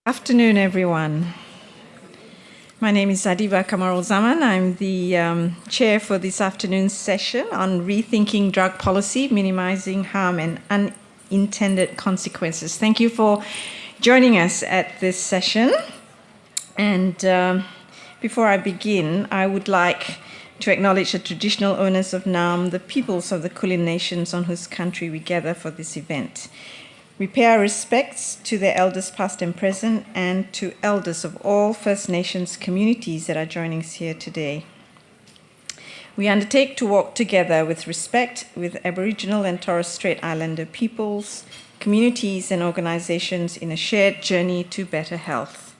Afternoon, everyone. My name is Adeeba Kamarulzaman. I'm the chair for this afternoon's session on rethinking drug policy, minimizing harm and unintended consequences. Thank you for joining us at this session. And before I begin, I would like to acknowledge the traditional owners of Nam, the peoples of the Kulin nations on whose country we gather for this event. We pay our respects to their elders past and present and to elders of all First Nations communities that are joining us here today. We undertake to walk together with respect with Aboriginal and Torres Strait Islander peoples, communities and organizations in a shared journey to better health.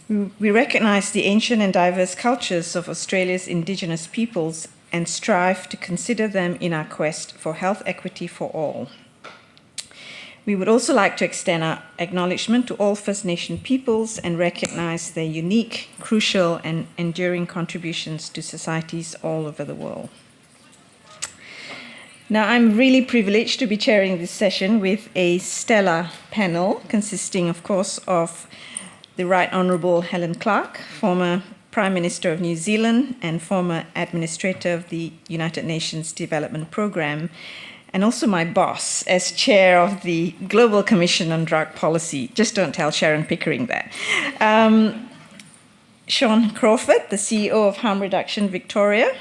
We recognize the ancient and diverse cultures of Australia's Indigenous peoples and strive to consider them in our quest for health equity for all. We would also like to extend our acknowledgement to all First Nation peoples and recognize their unique, crucial, and enduring contributions to societies all over the world. Now, I'm really privileged to be chairing this session with a stellar panel consisting, of course, of the Right Honourable Helen Clark, former Prime Minister of New Zealand and former Administrator of the United Nations Development Programme, and also my boss as chair of the Global Commission on Drug Policy. Just don't tell Sharon Pickering that. Sean Crawford, the CEO of Harm Reduction Victoria.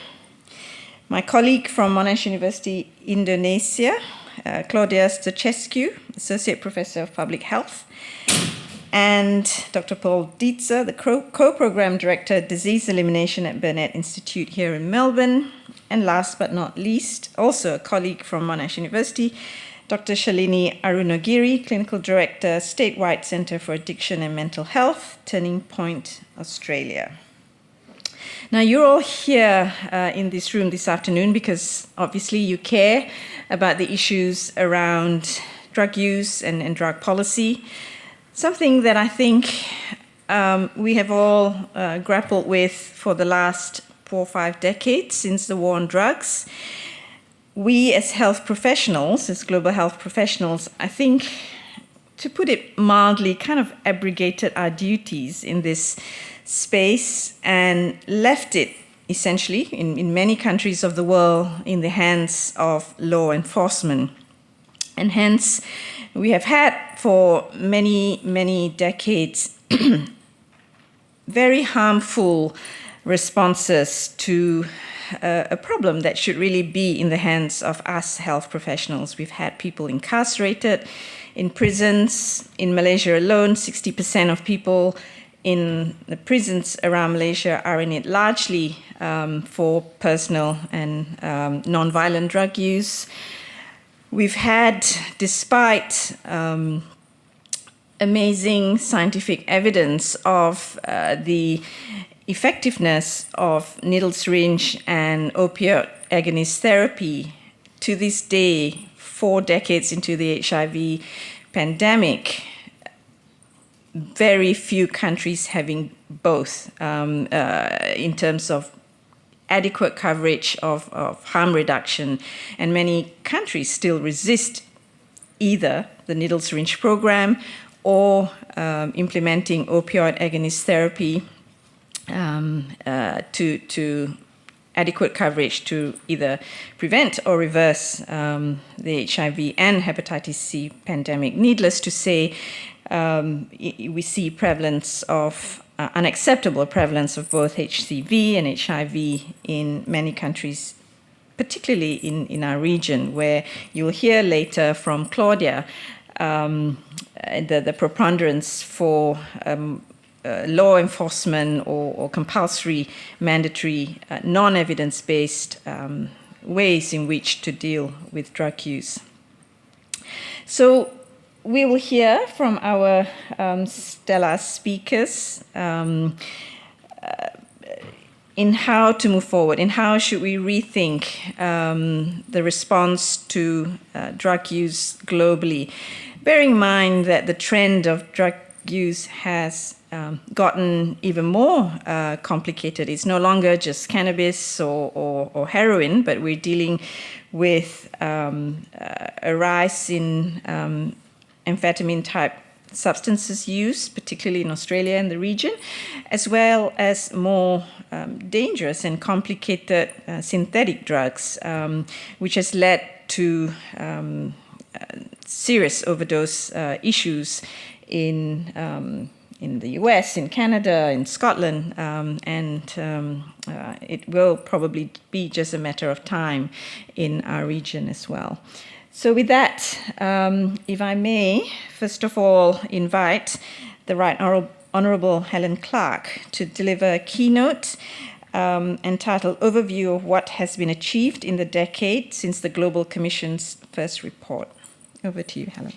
My colleague from Monash University Indonesia, Claudia Stochescu, Associate Professor of Public Health. And Dr. Paul Dietzer, the Co-Program Director, Disease Elimination at Burnet Institute here in Melbourne. And last but not least, also a colleague from Monash University, Dr. Shalini Arunagiri, Clinical Director, Statewide Centre for Addiction and Mental Health, Turning Point, Australia. Now, you're all here in this room this afternoon because obviously you care about the issues around drug use and drug policy, something that I think we have all grappled with for the last 4 or 5 decades since the war on drugs. We as health professionals, as global health professionals, I think, to put it mildly, kind of abrogated our duties in this space and left it essentially in many countries of the world in the hands of law enforcement. And hence, we have had for many, many decades very harmful responses to a problem that should really be in the hands of us health professionals. We've had people incarcerated in prisons. In Malaysia alone, 60% of people in the prisons around Malaysia are in it largely for personal and non-violent drug use. We've had, despite amazing scientific evidence of the effectiveness of needle syringe and opioid agonist therapy, to this day, 4 decades into the HIV pandemic, very few countries having both in terms of adequate coverage of harm reduction, and many countries still resist either the needle syringe program or implementing opioid agonist therapy to adequate coverage to either prevent or reverse the HIV and hepatitis C pandemic. Needless to say, we see prevalence of unacceptable prevalence of both HCV and HIV in many countries, particularly in our region, where you'll hear later from Claudia the preponderance for law enforcement or compulsory, mandatory, non-evidence-based ways in which to deal with drug use. So we will hear from our stellar speakers in how to move forward, in how should we rethink the response to drug use globally, bearing in mind that the trend of drug use has gotten even more complicated. It's no longer just cannabis or heroin, but we're dealing with a rise in amphetamine type substances use, particularly in Australia and the region, as well as more dangerous and complicated synthetic drugs, which has led to serious overdose issues in the US, in Canada, in Scotland, and it will probably be just a matter of time in our region as well. So with that, if I may, first of all, invite the Right Honourable Helen Clark to deliver a keynote entitled Overview of What Has Been Achieved in the Decade Since the Global Commission's First Report. Over to you, Helen.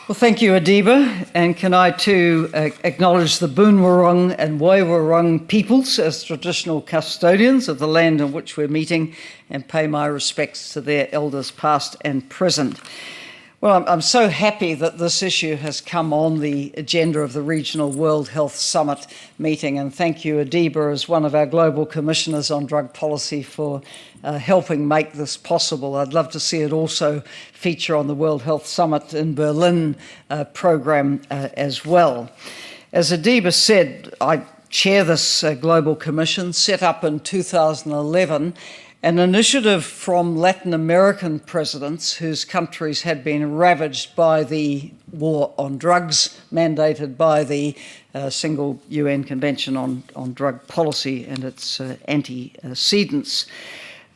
Well, thank you, Adeeba, and can I too acknowledge the Boon Wurrung and Woi Wurrung peoples as traditional custodians of the land on which we're meeting, and pay my respects to their elders past and present. Well, I'm so happy that this issue has come on the agenda of the Regional World Health Summit meeting, and thank you, Adeeba, as one of our global commissioners on drug policy, for helping make this possible. I'd love to see it also feature on the World Health Summit in Berlin program as well. As Adeeba said, I chair this global commission set up in 2011, an initiative from Latin American presidents whose countries had been ravaged by the war on drugs, mandated by the single UN Convention on Drug Policy and its antecedents.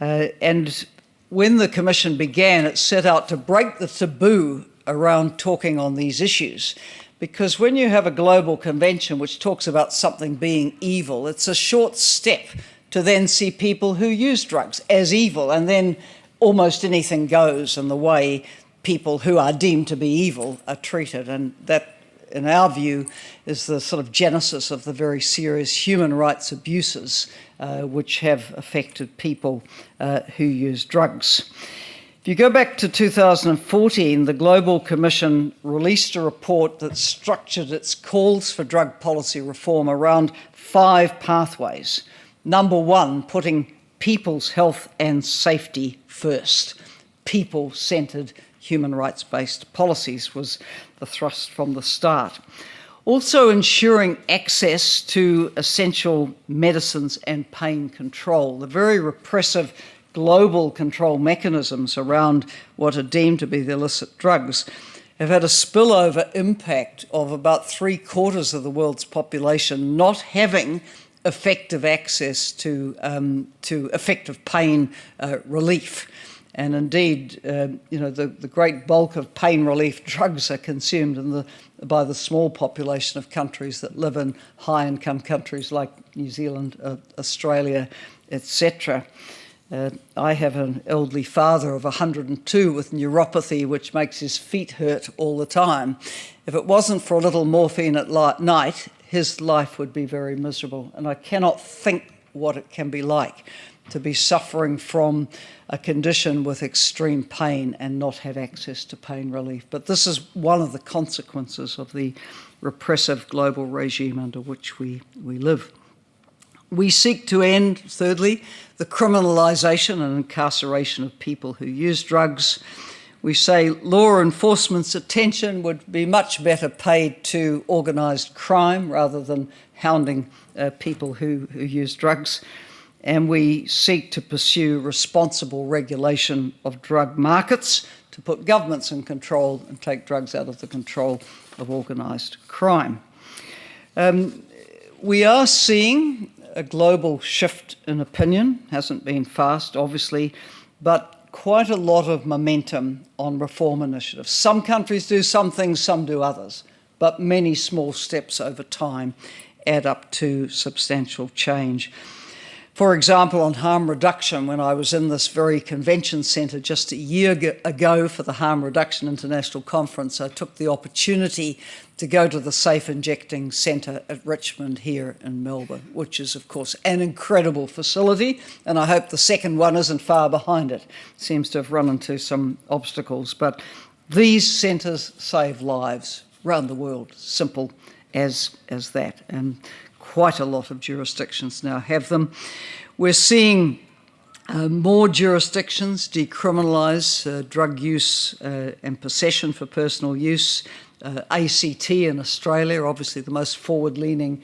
And when the Commission began, it set out to break the taboo around talking on these issues. Because when you have a global convention which talks about something being evil, it's a short step to then see people who use drugs as evil, and then almost anything goes in the way people who are deemed to be evil are treated. And that, in our view, is the sort of genesis of the very serious human rights abuses which have affected people who use drugs. If you go back to 2014, the Global Commission released a report that structured its calls for drug policy reform around 5 pathways. Number 1, putting people's health and safety first. People-centred, human rights-based policies was the thrust from the start. Also ensuring access to essential medicines and pain control. The very repressive global control mechanisms around what are deemed to be the illicit drugs have had a spillover impact of about 3/4 of the world's population not having effective access to effective pain relief. And indeed, the great bulk of pain relief drugs are consumed by the small population of countries that live in high-income countries like New Zealand, Australia, etc. I have an elderly father of 102 with neuropathy, which makes his feet hurt all the time. If it wasn't for a little morphine at night, his life would be very miserable. And I cannot think what it can be like to be suffering from a condition with extreme pain and not have access to pain relief. But this is one of the consequences of the repressive global regime under which we live. We seek to end, thirdly, the criminalisation and incarceration of people who use drugs. We say law enforcement's attention would be much better paid to organised crime rather than hounding people who use drugs. And we seek to pursue responsible regulation of drug markets to put governments in control and take drugs out of the control of organised crime. We are seeing a global shift in opinion. Hasn't been fast, obviously, but quite a lot of momentum on reform initiatives. Some countries do some things, some do others, but many small steps over time add up to substantial change. For example, on harm reduction, when I was in this very convention centre just a year ago for the Harm Reduction International Conference, I took the opportunity to go to the Safe Injecting Centre at Richmond here in Melbourne, which is, of course, an incredible facility, and I hope the second one isn't far behind it. It seems to have run into some obstacles, but these centres save lives around the world, simple as that, and quite a lot of jurisdictions now have them. We're seeing More jurisdictions decriminalise drug use and possession for personal use. ACT in Australia, obviously the most forward-leaning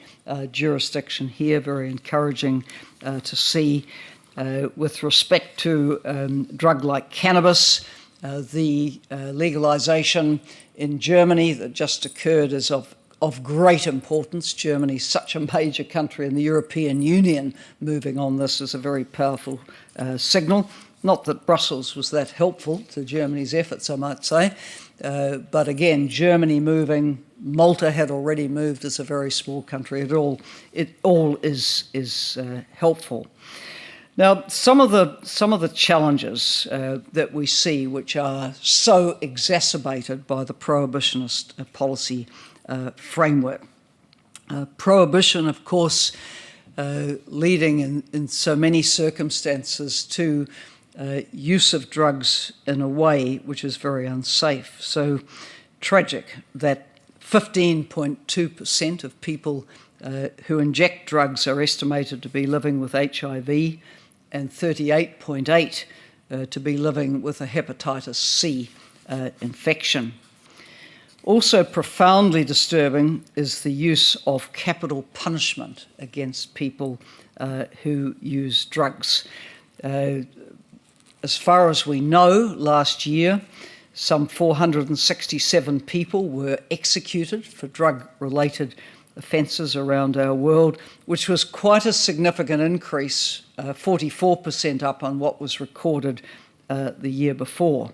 jurisdiction here, very encouraging to see. With respect to drug like cannabis, the legalisation in Germany that just occurred is of great importance. Germany is such a major country, and the European Union moving on this is a very powerful signal. Not that Brussels was that helpful to Germany's efforts, I might say, but again, Germany moving, Malta had already moved as a very small country. It all is helpful. Now, some of the challenges that we see, which are so exacerbated by the prohibitionist policy framework. Prohibition, of course, leading in so many circumstances to use of drugs in a way which is very unsafe. So tragic that 15.2% of people who inject drugs are estimated to be living with HIV, and 38.8% to be living with a hepatitis C infection. Also profoundly disturbing is the use of capital punishment against people who use drugs. As far as we know, last year, some 467 people were executed for drug-related offences around our world, which was quite a significant increase, 44% up on what was recorded the year before.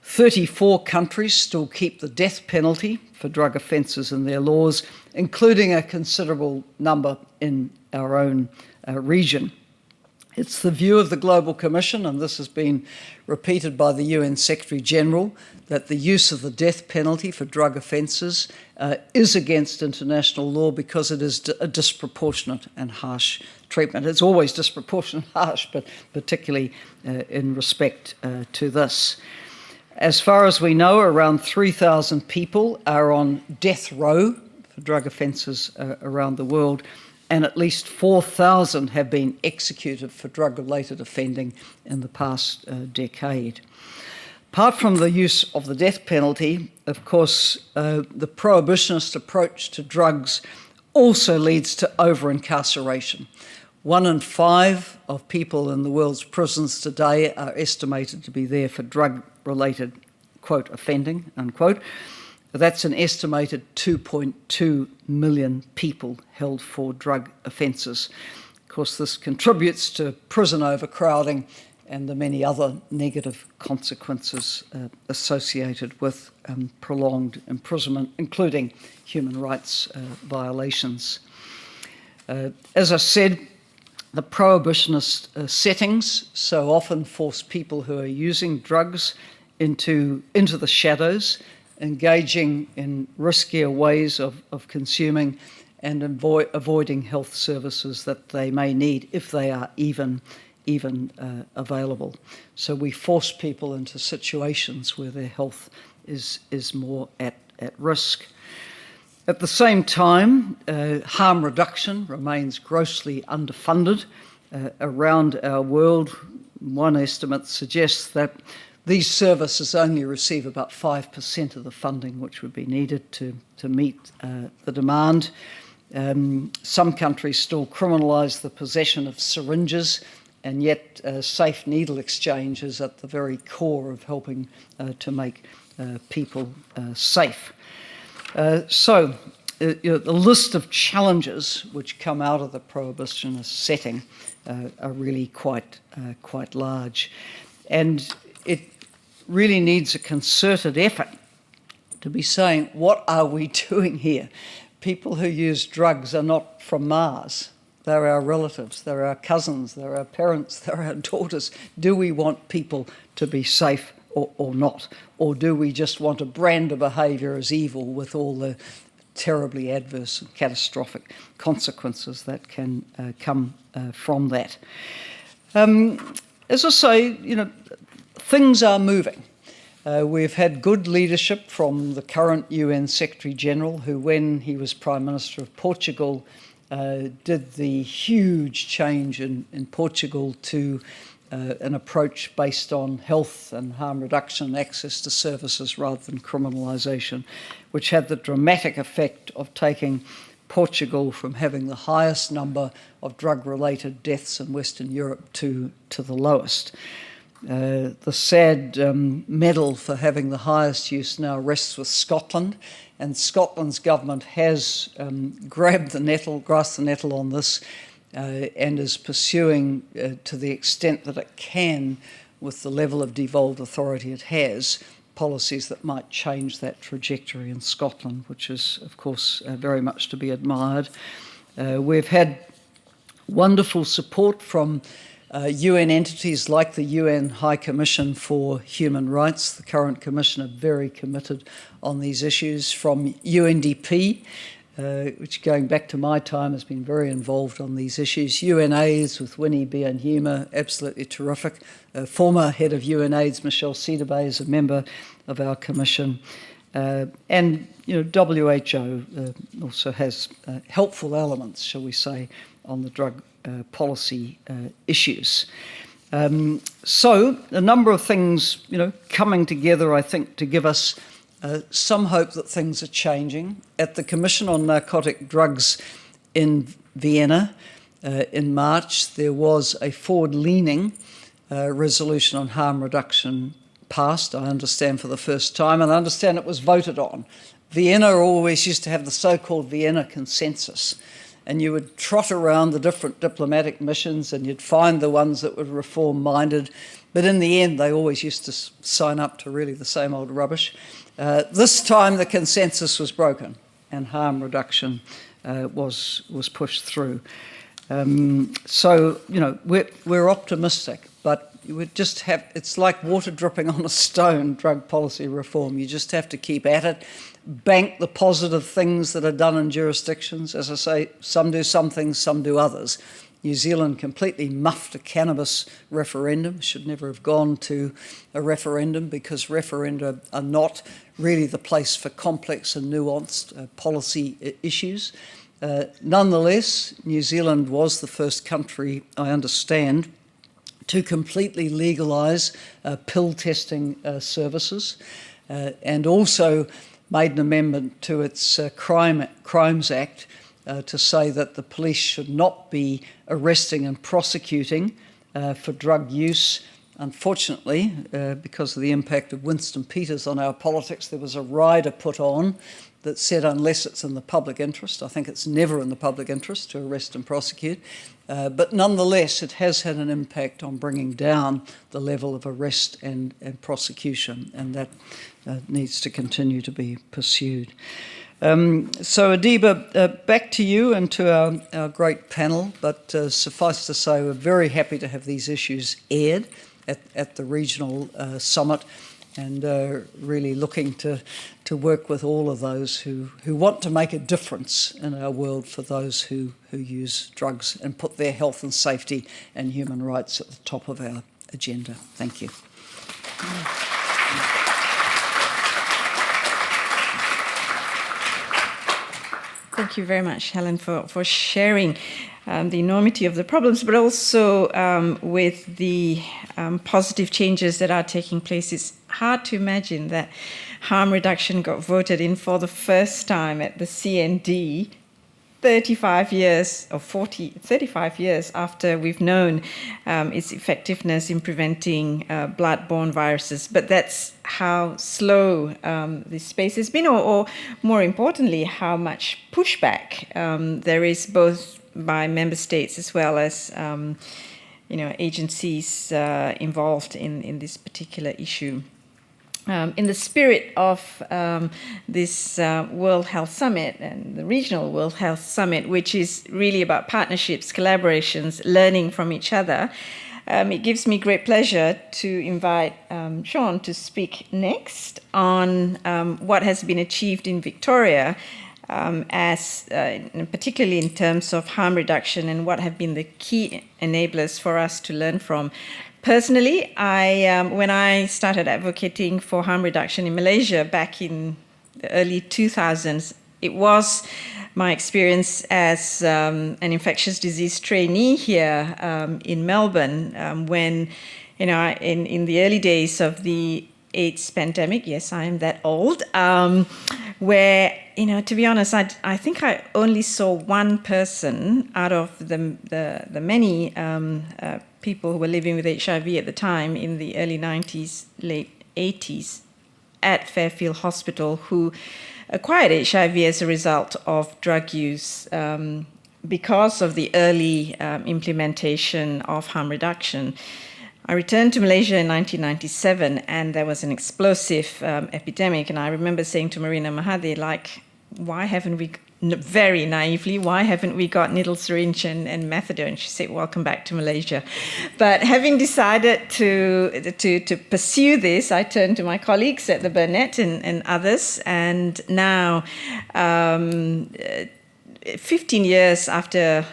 34 countries still keep the death penalty for drug offences in their laws, including a considerable number in our own region. It's the view of the Global Commission, and this has been repeated by the UN Secretary-General, that the use of the death penalty for drug offences is against international law because it is a disproportionate and harsh treatment. It's always disproportionate and harsh, but particularly in respect to this. As far as we know, around 3,000 people are on death row for drug offences around the world, and at least 4,000 have been executed for drug-related offending in the past decade. Apart from the use of the death penalty, of course, the prohibitionist approach to drugs also leads to over-incarceration. 1 in 5 of people in the world's prisons today are estimated to be there for drug-related, quote, offending, unquote. That's an estimated 2.2 million people held for drug offences. Of course, this contributes to prison overcrowding and the many other negative consequences associated with prolonged imprisonment, including human rights violations. As I said, the prohibitionist settings so often force people who are using drugs into the shadows, engaging in riskier ways of consuming and avoiding health services that they may need if they are even available. So we force people into situations where their health is more at risk. At the same time, harm reduction remains grossly underfunded around our world. One estimate suggests that these services only receive about 5% of the funding which would be needed to meet the demand. Some countries still criminalise the possession of syringes, and yet safe needle exchange is at the very core of helping to make people safe. So the list of challenges which come out of the prohibitionist setting are really quite large. And it really needs a concerted effort to be saying, what are we doing here? People who use drugs are not from Mars. They're our relatives, they're our cousins, they're our parents, they're our daughters. Do we want people to be safe or not? Or do we just want to brand a behaviour as evil with all the terribly adverse and catastrophic consequences that can come from that? As I say, things are moving. We've had good leadership from the current UN Secretary-General, who, when he was Prime Minister of Portugal, did the huge change in Portugal to an approach based on health and harm reduction and access to services rather than criminalisation, which had the dramatic effect of taking Portugal from having the highest number of drug-related deaths in Western Europe to the lowest. The sad medal for having the highest use now rests with Scotland, and Scotland's government has grasped the nettle on this and is pursuing, to the extent that it can, with the level of devolved authority it has, policies that might change that trajectory in Scotland, which is, of course, very much to be admired. We've had wonderful support from UN entities like the UN High Commission for Human Rights. The current Commissioner very committed on these issues, from UNDP, which going back to my time has been very involved on these issues. UNAIDS with Winnie Byanyima, absolutely terrific. Former head of UNAIDS, Michelle Cedarby, is a member of our commission. And WHO also has helpful elements, shall we say, on the drug policy issues. So a number of things, coming together, I think, to give us some hope that things are changing. At the Commission on Narcotic Drugs in Vienna in March, there was a forward-leaning resolution on harm reduction passed, I understand, for the first time, and I understand it was voted on. Vienna always used to have the so-called Vienna consensus, and you would trot around the different diplomatic missions and you'd find the ones that were reform-minded, but in the end they always used to sign up to really the same old rubbish. This time the consensus was broken and harm reduction was pushed through. So, we're optimistic, but you would just have, it's like water dripping on a stone, drug policy reform. You just have to keep at it, bank the positive things that are done in jurisdictions. As I say, some do some things, some do others. New Zealand completely muffed a cannabis referendum, should never have gone to a referendum, because referenda are not really the place for complex and nuanced policy issues. Nonetheless, New Zealand was the first country, I understand, to completely legalise pill testing services, and also made an amendment to its Crimes Act to say that the police should not be arresting and prosecuting for drug use. Unfortunately, because of the impact of Winston Peters on our politics, there was a rider put on that said unless it's in the public interest. I think it's never in the public interest to arrest and prosecute. But nonetheless, it has had an impact on bringing down the level of arrest and prosecution, and that needs to continue to be pursued. So Adeeba, back to you and to our great panel, but suffice to say we're very happy to have these issues aired at the regional summit, and really looking to work with all of those who want to make a difference in our world for those who use drugs and put their health and safety and human rights at the top of our agenda. Thank you. Thank you very much, Helen, for sharing the enormity of the problems, but also with the positive changes that are taking place. It's hard to imagine that harm reduction got voted in for the first time at the CND 35 years after we've known its effectiveness in preventing blood-borne viruses. But that's how slow this space has been, or more importantly, how much pushback there is both by member states as well as agencies involved in this particular issue. In the spirit of this World Health Summit and the Regional World Health Summit, which is really about partnerships, collaborations, learning from each other, it gives me great pleasure to invite Sean to speak next on what has been achieved in Victoria, particularly in terms of harm reduction, and what have been the key enablers for us to learn from. Personally, when I started advocating for harm reduction in Malaysia back in the early 2000s, it was my experience as an infectious disease trainee here in Melbourne when, in the early days of the AIDS pandemic, yes, I am that old, where, to be honest, I think I only saw one person out of the many people who were living with HIV at the time in the early 90s, late 80s at Fairfield Hospital who acquired HIV as a result of drug use because of the early implementation of harm reduction. I returned to Malaysia in 1997 and there was an explosive epidemic, and I remember saying to Marina Mahathir, why haven't we, very naively, why haven't we got needle syringe and methadone? She said, welcome back to Malaysia. But having decided to pursue this, I turned to my colleagues at the Burnett and others, and now 15 years after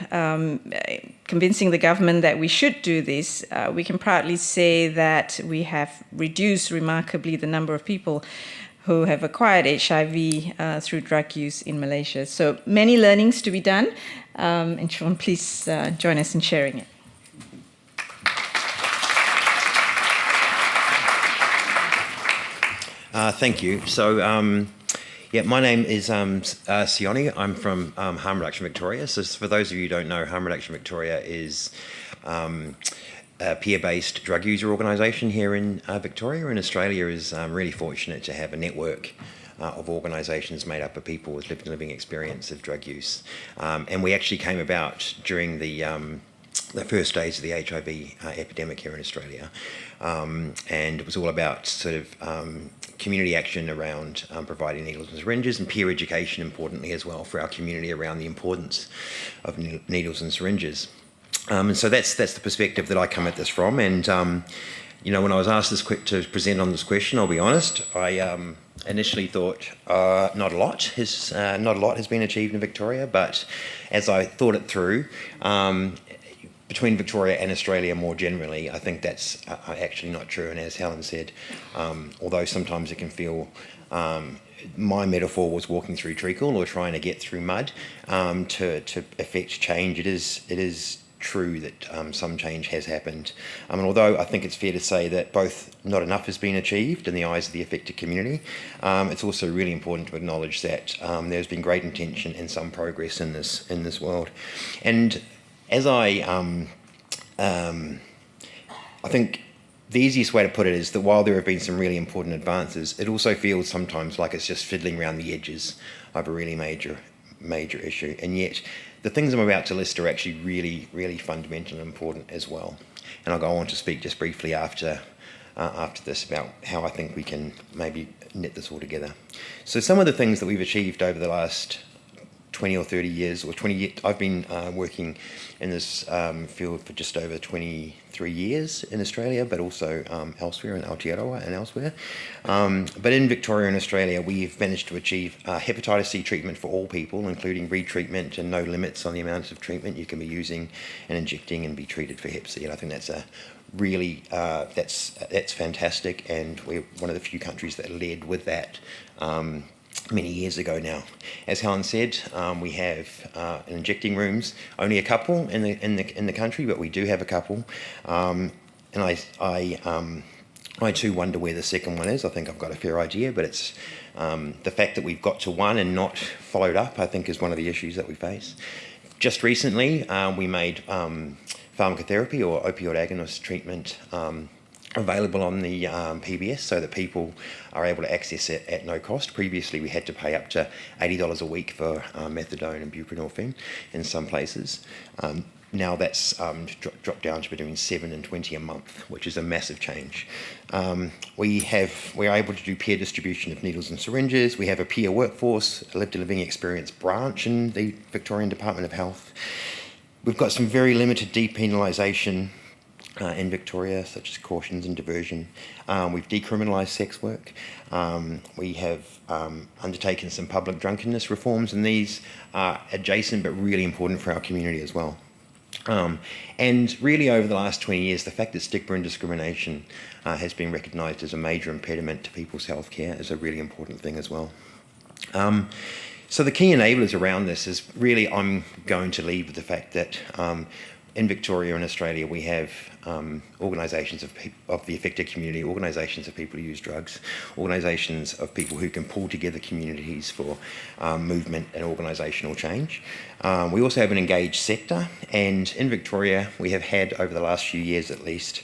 convincing the government that we should do this, we can proudly say that we have reduced remarkably the number of people who have acquired HIV through drug use in Malaysia. So many learnings to be done. And Sean, please join us in sharing it. Thank you. So, my name is Sione. I'm from Harm Reduction Victoria. So for those of you who don't know, Harm Reduction Victoria is a peer-based drug user organisation here in Victoria, and Australia is really fortunate to have a network of organisations made up of people with lived experience of drug use. And we actually came about during the first days of the HIV epidemic here in Australia. And it was all about sort of community action around providing needles and syringes, and peer education, importantly, as well, for our community around the importance of needles and syringes. And so that's the perspective that I come at this from. And, when I was asked to present on this question, I'll be honest, I initially thought not a lot has been achieved in Victoria, but as I thought it through, between Victoria and Australia more generally, I think that's actually not true. And as Helen said, although sometimes it can feel, my metaphor was walking through treacle or trying to get through mud to effect change. It is true that some change has happened. And although I think it's fair to say that both not enough has been achieved in the eyes of the affected community, it's also really important to acknowledge that there's been great intention and some progress in this world. And as I think the easiest way to put it is that while there have been some really important advances, it also feels sometimes like it's just fiddling around the edges of a really major issue. And yet, the things I'm about to list are actually really, really fundamental and important as well. And I'll go on to speak just briefly after this about how I think we can maybe knit this all together. So some of the things that we've achieved over the last 20 or 30 years, or 20 years, I've been working in this field for just over 23 years in Australia, but also elsewhere in Aotearoa and elsewhere. But in Victoria and Australia, we've managed to achieve hepatitis C treatment for all people, including retreatment and no limits on the amount of treatment you can be using and injecting and be treated for hep C. And I think that's a really, that's fantastic, and we're one of the few countries that led with that many years ago now. As Helen said, we have injecting rooms, only a couple in the country, but we do have a couple. And I too wonder where the second one is. I think I've got a fair idea, but it's the fact that we've got to one and not followed up, I think, is one of the issues that we face. Just recently, we made pharmacotherapy or opioid agonist treatment available on the PBS so that people are able to access it at no cost. Previously, we had to pay up to $80 a week for methadone and buprenorphine in some places. Now that's dropped down to between $7 and $20 a month, which is a massive change. We're able to do peer distribution of needles and syringes. We have a peer workforce, a lived and living experience branch in the Victorian Department of Health. We've got some very limited depenalisation in Victoria, such as cautions and diversion. We've decriminalised sex work. We have undertaken some public drunkenness reforms, and these are adjacent but really important for our community as well. And really over the last 20 years, the fact that stigma and discrimination has been recognised as a major impediment to people's healthcare is a really important thing as well. So the key enablers around this is really, I'm going to lead with the fact that in Victoria and Australia, we have organisations of the affected community, organisations of people who use drugs, organisations of people who can pull together communities for movement and organisational change. We also have an engaged sector, and in Victoria, we have had, over the last few years at least,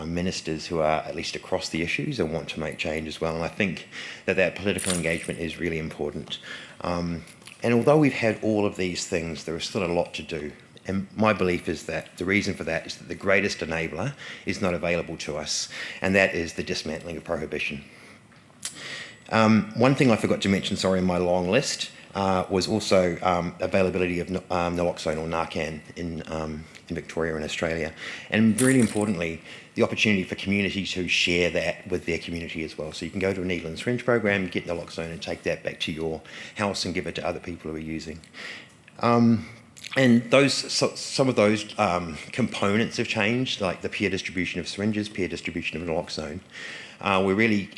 ministers who are at least across the issues and want to make change as well. And I think that political engagement is really important. And although we've had all of these things, there is still a lot to do. And my belief is that the reason for that is that the greatest enabler is not available to us, and that is the dismantling of prohibition. One thing I forgot to mention, sorry, in my long list was also availability of naloxone or Narcan in Victoria and Australia. And really importantly, the opportunity for community to share that with their community as well. So you can go to a needle and syringe program, get naloxone and take that back to your house and give it to other people who are using. And some of those components have changed, like the peer distribution of syringes, peer distribution of naloxone, were really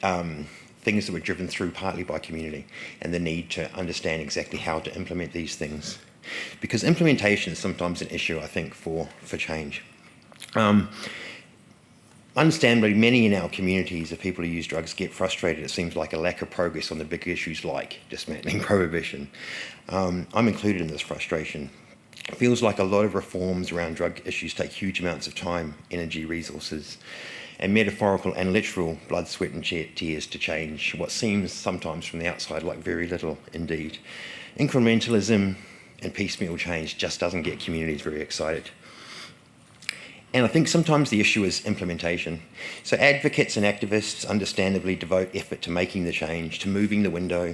things that were driven through partly by community and the need to understand exactly how to implement these things. Because implementation is sometimes an issue, I think, for change. Understandably, many in our communities of people who use drugs get frustrated. It seems like a lack of progress on the big issues like dismantling prohibition. I'm included in this frustration. It feels like a lot of reforms around drug issues take huge amounts of time, energy, resources, and metaphorical and literal blood, sweat and tears to change what seems sometimes from the outside like very little indeed. Incrementalism and piecemeal change just doesn't get communities very excited. And I think sometimes the issue is implementation. So advocates and activists understandably devote effort to making the change, to moving the window,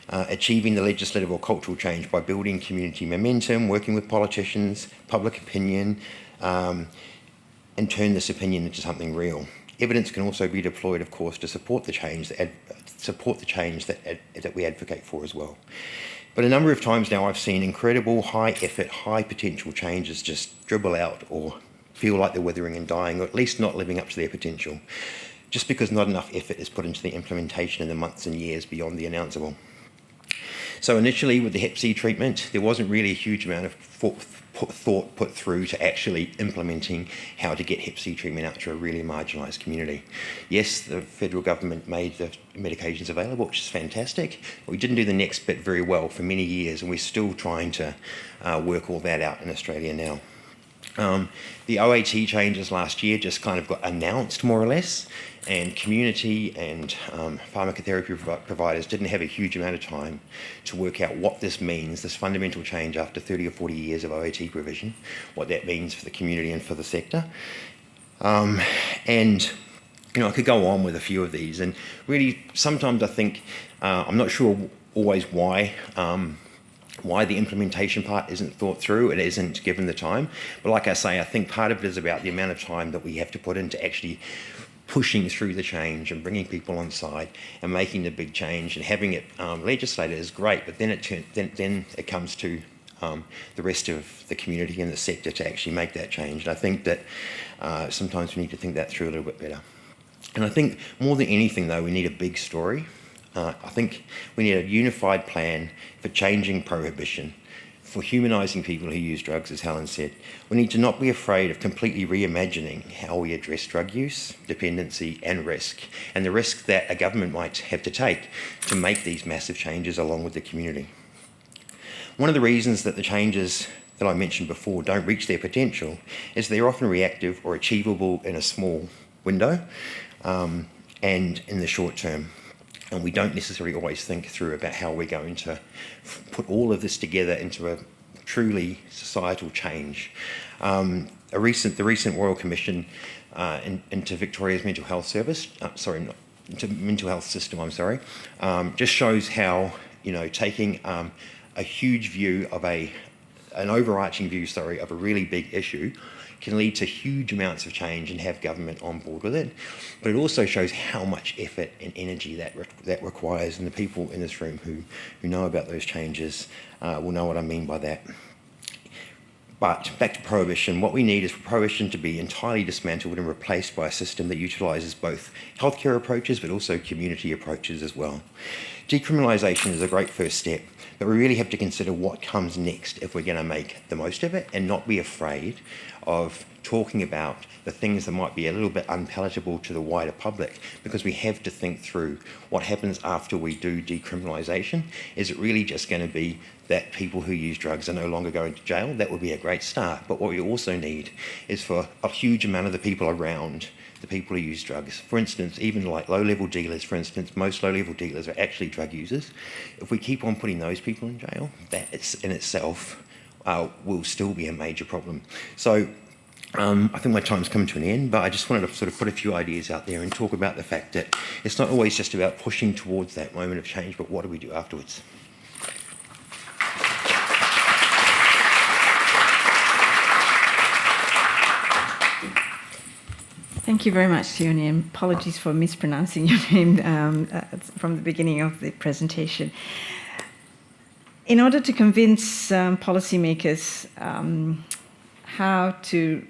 achieving the legislative or cultural change by building community momentum, working with politicians, public opinion, and turn this opinion into something real. Evidence can also be deployed, of course, to support the change that we advocate for as well. But a number of times now I've seen incredible high effort, high potential changes just dribble out or feel like they're withering and dying, or at least not living up to their potential, just because not enough effort is put into the implementation in the months and years beyond the announceable. So initially with the Hep C treatment, there wasn't really a huge amount of thought put through to actually implementing how to get Hep C treatment out to a really marginalised community. Yes, the federal government made the medications available, which is fantastic, but we didn't do the next bit very well for many years, and we're still trying to work all that out in Australia now. The OAT changes last year just kind of got announced more or less, and community and pharmacotherapy providers didn't have a huge amount of time to work out what this means, this fundamental change after 30 or 40 years of OAT provision, what that means for the community and for the sector. And you know, I could go on with a few of these, and really sometimes I think, I'm not sure always why the implementation part isn't thought through, it isn't given the time. But like I say, I think part of it is about the amount of time that we have to put into actually pushing through the change and bringing people on side and making the big change, and having it legislated is great, but then it comes to the rest of the community and the sector to actually make that change. And I think that sometimes we need to think that through a little bit better. And I think more than anything though, we need a big story. I think we need a unified plan for changing prohibition, for humanising people who use drugs, as Helen said. We need to not be afraid of completely reimagining how we address drug use, dependency and risk, and the risk that a government might have to take to make these massive changes along with the community. One of the reasons that the changes that I mentioned before don't reach their potential is they're often reactive or achievable in a small window and in the short term. And we don't necessarily always think through about how we're going to put all of this together into a truly societal change. The recent Royal Commission into Victoria's mental health system, just shows how, you know, taking a huge view of an overarching view, of a really big issue can lead to huge amounts of change and have government on board with it. But it also shows how much effort and energy that requires, and the people in this room who know about those changes will know what I mean by that. But back to prohibition, what we need is for prohibition to be entirely dismantled and replaced by a system that utilises both healthcare approaches but also community approaches as well. Decriminalisation is a great first step, but we really have to consider what comes next if we're going to make the most of it and not be afraid of talking about the things that might be a little bit unpalatable to the wider public, because we have to think through what happens after we do decriminalisation. Is it really just going to be that people who use drugs are no longer going to jail? That would be a great start, but what we also need is for a huge amount of the people around the people who use drugs. For instance, even like low-level dealers, for instance, most low-level dealers are actually drug users. If we keep on putting those people in jail, that in itself will still be a major problem. So I think my time's come to an end, but I just wanted to sort of put a few ideas out there and talk about the fact that it's not always just about pushing towards that moment of change, but what do we do afterwards? Thank you very much, Sione, and apologies for mispronouncing your name from the beginning of the presentation. In order to convince policymakers how to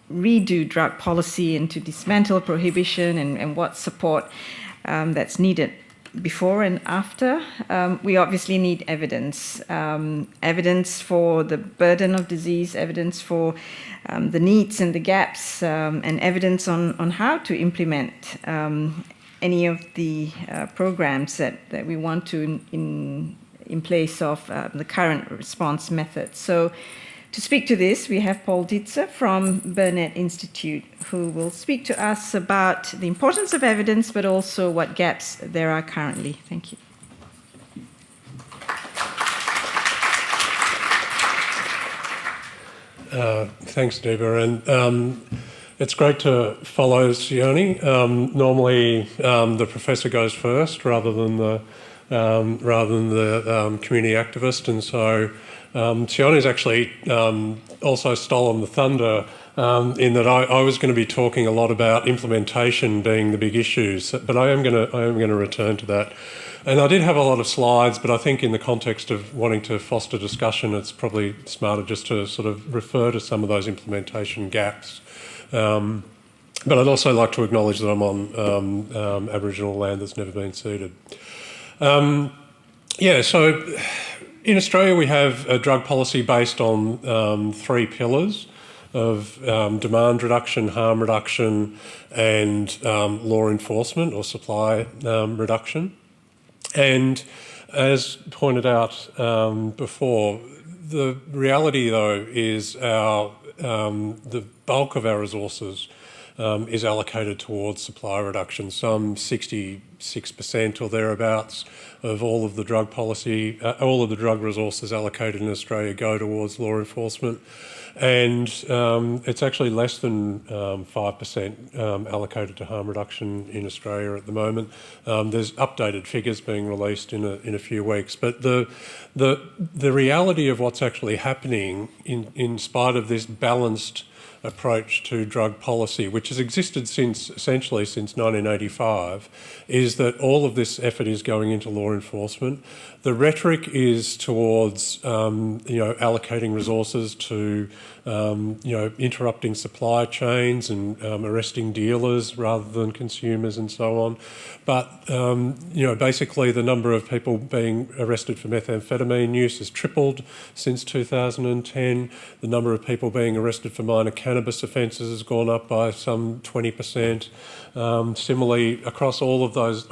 redo drug policy and to dismantle prohibition and what support that's needed before and after, we obviously need evidence. Evidence for the burden of disease, evidence for the needs and the gaps, and evidence on how to implement any of the programs that we want to in place of the current response methods. So to speak to this, we have Paul Ditzer from Burnett Institute, who will speak to us about the importance of evidence, but also what gaps there are currently. Thank you. Thanks, Adeeba. And it's great to follow Sione. Normally, the professor goes first rather than the community activist, and so Sione's actually also stolen the thunder in that I was going to be talking a lot about implementation being the big issues, but I am going to return to that. And I did have a lot of slides, but I think in the context of wanting to foster discussion, it's probably smarter just to sort of refer to some of those implementation gaps. But I'd also like to acknowledge that I'm on Aboriginal land that's never been ceded. So in Australia we have a drug policy based on 3 pillars of demand reduction, harm reduction, and law enforcement or supply reduction. And as pointed out before, the reality though is the bulk of our resources is allocated towards supply reduction. Some 66% or thereabouts of all of the drug policy, all of the drug resources allocated in Australia go towards law enforcement. And it's actually less than 5% allocated to harm reduction in Australia at the moment. There's updated figures being released in a few weeks, but the reality of what's actually happening in spite of this balanced approach to drug policy, which has existed essentially since 1985, is that all of this effort is going into law enforcement. The rhetoric is towards allocating resources to interrupting supply chains and arresting dealers rather than consumers and so on. But basically the number of people being arrested for methamphetamine use has tripled since 2010. The number of people being arrested for minor cannabis offences has gone up by some 20%. Similarly, across all of those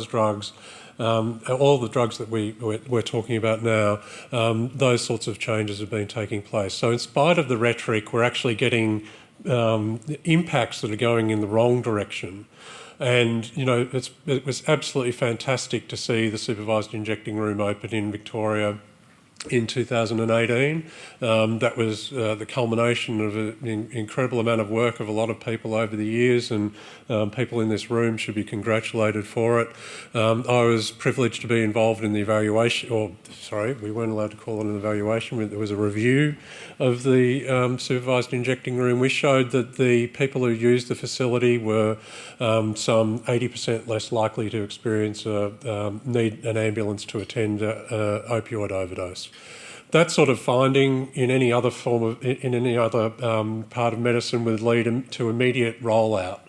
drugs, all the drugs that we're talking about now, those sorts of changes have been taking place. So in spite of the rhetoric, we're actually getting impacts that are going in the wrong direction. And, it was absolutely fantastic to see the supervised injecting room open in Victoria in 2018. That was the culmination of an incredible amount of work of a lot of people over the years, and people in this room should be congratulated for it. I was privileged to be involved in the evaluation, we weren't allowed to call it an evaluation, there was a review of the supervised injecting room. We showed that the people who used the facility were some 80% less likely to experience need an ambulance to attend opioid overdose. that sort of finding in any other form of, in any other part of medicine would lead to immediate rollout.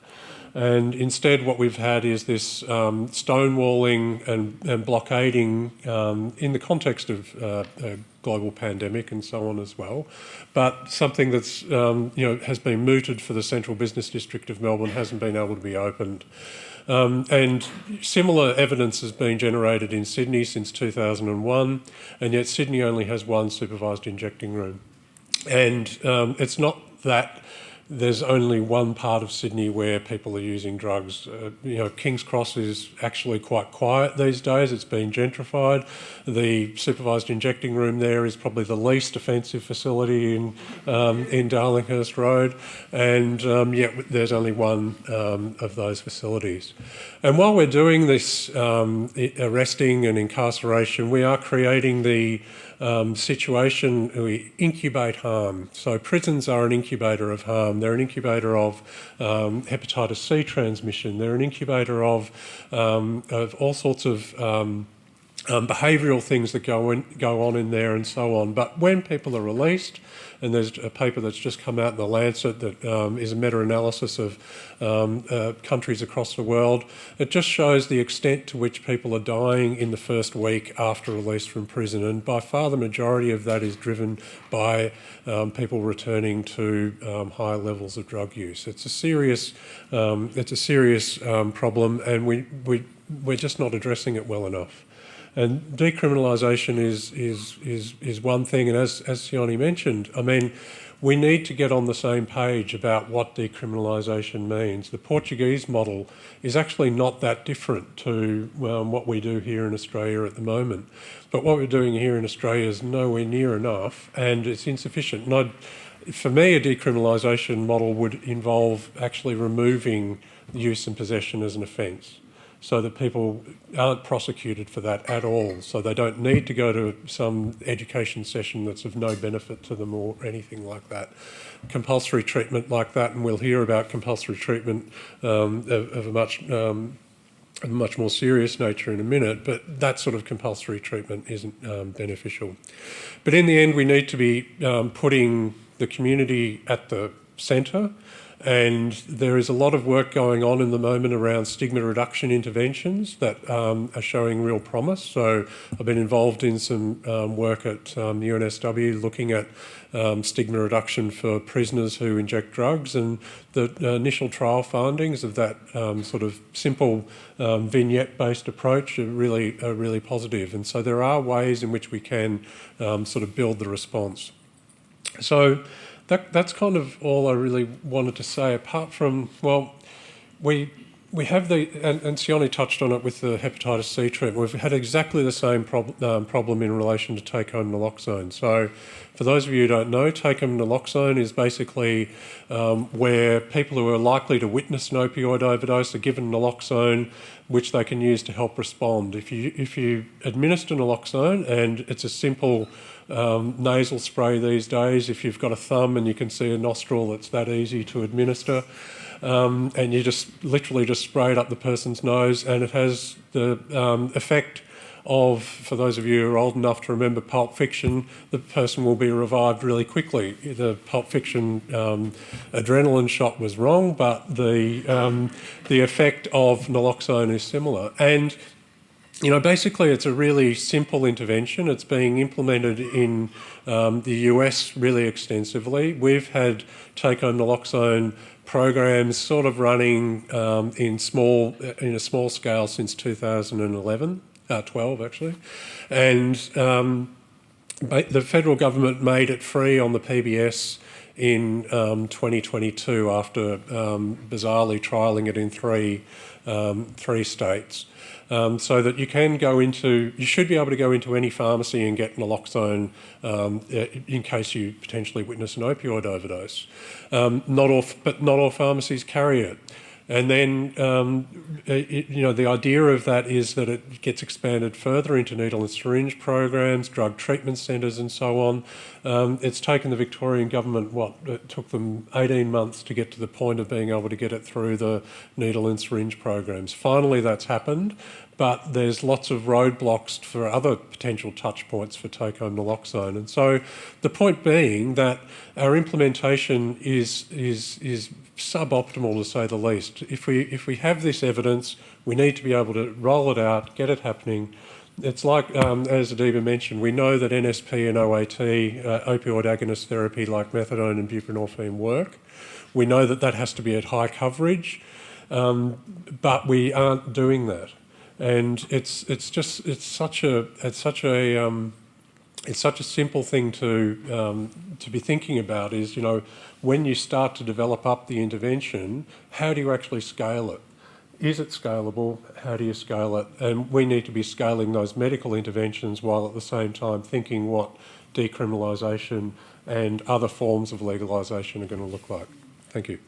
And instead what we've had is this stonewalling and blockading in the context of a global pandemic and so on as well, but something that's has been mooted for the Central Business District of Melbourne hasn't been able to be opened. And similar evidence has been generated in Sydney since 2001, and yet Sydney only has one supervised injecting room. And it's not that there's only one part of Sydney where people are using drugs. King's Cross is actually quite quiet these days. It's been gentrified. The supervised injecting room there is probably the least offensive facility in Darlinghurst Road, and yet there's only one of those facilities. And while we're doing this arresting and incarceration, we are creating the situation, we incubate harm. So prisons are an incubator of harm. They're an incubator of hepatitis C transmission. They're an incubator of all sorts of behavioural things that go on in there and so on. But when people are released, and there's a paper that's just come out in The Lancet that is a meta-analysis of countries across the world, it just shows the extent to which people are dying in the first week after release from prison. And by far the majority of that is driven by people returning to higher levels of drug use. It's a serious problem, and we're just not addressing it well enough. And decriminalisation is one thing, and as Sione mentioned, I mean, we need to get on the same page about what decriminalisation means. The Portuguese model is actually not that different to what we do here in Australia at the moment. But what we're doing here in Australia is nowhere near enough, and it's insufficient. And for me, a decriminalisation model would involve actually removing use and possession as an offence, so that people aren't prosecuted for that at all, so they don't need to go to some education session that's of no benefit to them or anything like that. Compulsory treatment like that, and we'll hear about compulsory treatment of a much more serious nature in a minute, but that sort of compulsory treatment isn't beneficial. But in the end, we need to be putting the community at the centre. And there is a lot of work going on in the moment around stigma reduction interventions that are showing real promise. So I've been involved in some work at the UNSW looking at stigma reduction for prisoners who inject drugs, and the initial trial findings of that sort of simple vignette-based approach are really positive. And so there are ways in which we can sort of build the response. So that's kind of all I really wanted to say, apart from, well, we have and Sione touched on it with the hepatitis C treatment. We've had exactly the same problem in relation to take-home naloxone. So for those of you who don't know, take-home naloxone is basically where people who are likely to witness an opioid overdose are given naloxone, which they can use to help respond. If you administer naloxone, and it's a simple nasal spray these days, if you've got a thumb and you can see a nostril, it's that easy to administer. And you just literally just spray it up the person's nose, and it has the effect of, for those of you who are old enough to remember Pulp Fiction, the person will be revived really quickly. The Pulp Fiction adrenaline shot was wrong, but the effect of naloxone is similar. And basically it's a really simple intervention. It's being implemented in the US really extensively. We've had take-home naloxone programs sort of running in a small scale since 2012 actually. And the federal government made it free on the PBS in 2022 after bizarrely trialling it in three states. So that you should be able to go into any pharmacy and get naloxone in case you potentially witness an opioid overdose. But not all pharmacies carry it. And then, the idea of that is that it gets expanded further into needle and syringe programs, drug treatment centres and so on. It's taken the Victorian government, it took them 18 months to get to the point of being able to get it through the needle and syringe programs. Finally, that's happened, but there's lots of roadblocks for other potential touch points for take-home naloxone. And so the point being that our implementation is suboptimal, to say the least. If we have this evidence, we need to be able to roll it out, get it happening. It's like, as Adeeba mentioned, we know that NSP and OAT, opioid agonist therapy like methadone and buprenorphine work. We know that that has to be at high coverage, but we aren't doing that. And it's such a simple thing to be thinking about is, when you start to develop up the intervention, how do you actually scale it? Is it scalable? How do you scale it? And we need to be scaling those medical interventions while at the same time thinking what decriminalisation and other forms of legalisation are going to look like. Thank you.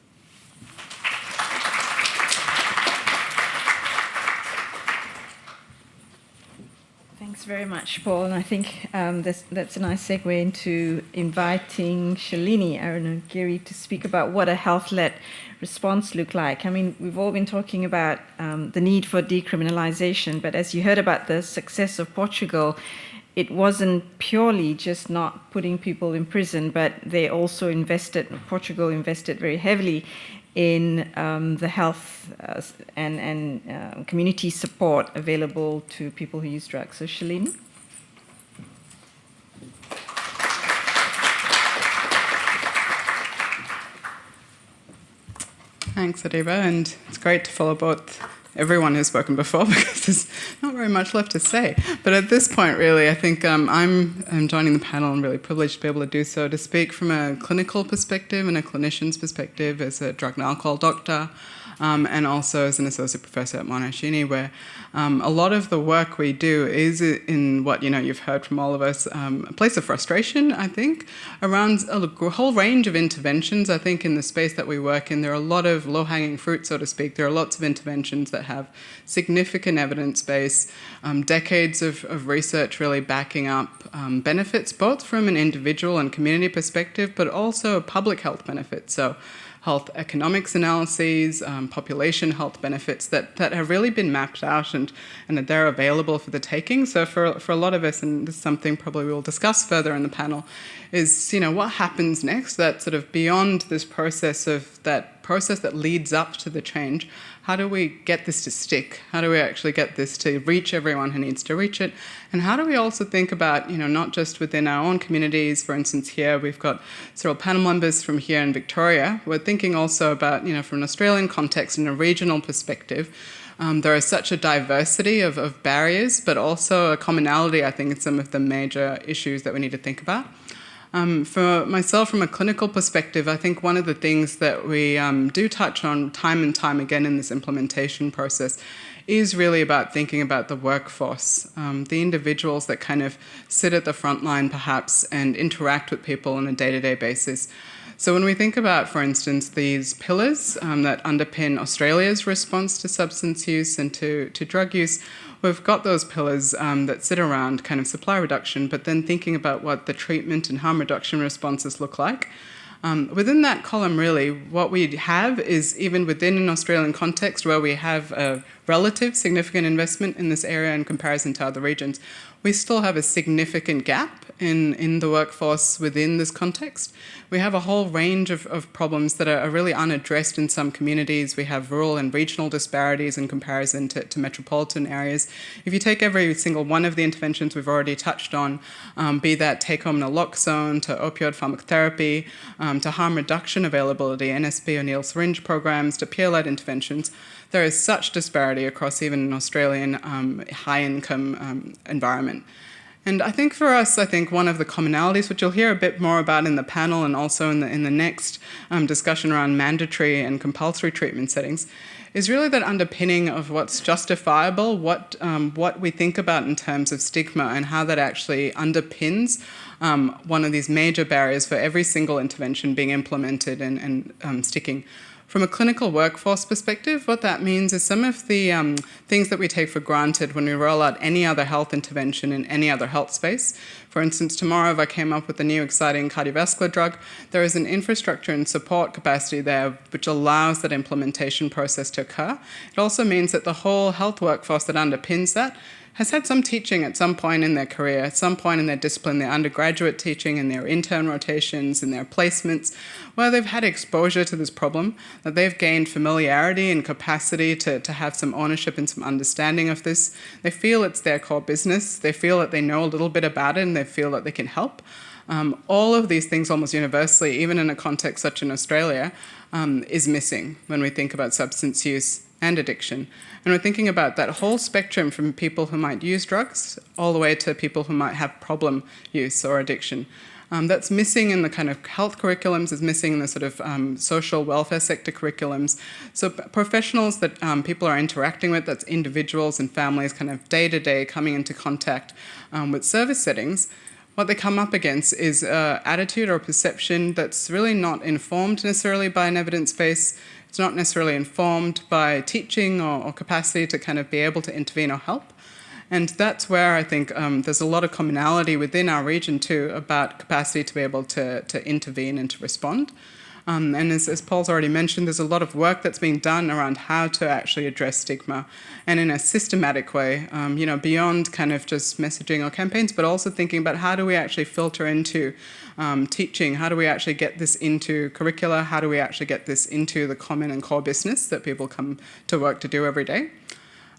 Thanks very much, Paul. And I think that's a nice segue into inviting Shalini Arunagiri to speak about what a health-led response look like. I mean, we've all been talking about the need for decriminalisation, but as you heard about the success of Portugal, it wasn't purely just not putting people in prison, but they also Portugal invested very heavily in the health and community support available to people who use drugs. So, Shalini? Thanks, Adeeba, and it's great to follow both everyone who's spoken before because there's not very much left to say. But at this point, really, I think I'm joining the panel and really privileged to be able to do so, to speak from a clinical perspective and a clinician's perspective as a drug and alcohol doctor, and also as an associate professor at Monash Uni, where a lot of the work we do is in what you've heard from all of us, a place of frustration, I think, around a whole range of interventions. I think in the space that we work in, there are a lot of low-hanging fruit, so to speak. There are lots of interventions that have significant evidence base, decades of research really backing up benefits, both from an individual and community perspective, but also public health benefits. So health economics analyses, population health benefits that have really been mapped out and that they're available for the taking. So for a lot of us, and this is something probably we'll discuss further in the panel, is what happens next, that sort of beyond this process that leads up to the change. How do we get this to stick? How do we actually get this to reach everyone who needs to reach it? And how do we also think about, not just within our own communities, for instance, here we've got several panel members from here in Victoria. We're thinking also about, from an Australian context and a regional perspective, there is such a diversity of barriers, but also a commonality, I think, in some of the major issues that we need to think about. For myself, from a clinical perspective, I think one of the things that we do touch on time and time again in this implementation process is really about thinking about the workforce, the individuals that kind of sit at the front line perhaps and interact with people on a day-to-day basis. So when we think about, for instance, these pillars that underpin Australia's response to substance use and to drug use, we've got those pillars that sit around kind of supply reduction, but then thinking about what the treatment and harm reduction responses look like. Within that column, really, what we have is, even within an Australian context where we have a relative significant investment in this area in comparison to other regions, we still have a significant gap in the workforce within this context. We have a whole range of problems that are really unaddressed in some communities. We have rural and regional disparities in comparison to metropolitan areas. If you take every single one of the interventions we've already touched on, be that take-home naloxone, to opioid pharmacotherapy, to harm reduction availability, NSP or needle syringe programs, to peer-led interventions, there is such disparity across even an Australian high-income environment. And I think for us, one of the commonalities, which you'll hear a bit more about in the panel and also in the next discussion around mandatory and compulsory treatment settings, is really that underpinning of what's justifiable, what we think about in terms of stigma and how that actually underpins one of these major barriers for every single intervention being implemented and sticking. From a clinical workforce perspective, what that means is some of the things that we take for granted when we roll out any other health intervention in any other health space. For instance, tomorrow, if I came up with a new exciting cardiovascular drug, there is an infrastructure and support capacity there which allows that implementation process to occur. It also means that the whole health workforce that underpins that has had some teaching at some point in their career, at some point in their discipline, their undergraduate teaching, in their intern rotations, in their placements, where they've had exposure to this problem, that they've gained familiarity and capacity to have some ownership and some understanding of this. They feel it's their core business. They feel that they know a little bit about it and they feel that they can help. All of these things almost universally, even in a context such in Australia, is missing when we think about substance use and addiction. And we're thinking about that whole spectrum from people who might use drugs all the way to people who might have problem use or addiction. That's missing in the kind of health curriculums, is missing in the sort of social welfare sector curriculums. So professionals that people are interacting with, that's individuals and families kind of day to day coming into contact with service settings, what they come up against is attitude or perception that's really not informed necessarily by an evidence base. It's not necessarily informed by teaching or capacity to kind of be able to intervene or help. And that's where I think there's a lot of commonality within our region too about capacity to be able to intervene and to respond. And as Paul's already mentioned, there's a lot of work that's being done around how to actually address stigma and in a systematic way, beyond kind of just messaging or campaigns, but also thinking about how do we actually filter into teaching, how do we actually get this into curricula, how do we actually get this into the common and core business that people come to work to do every day.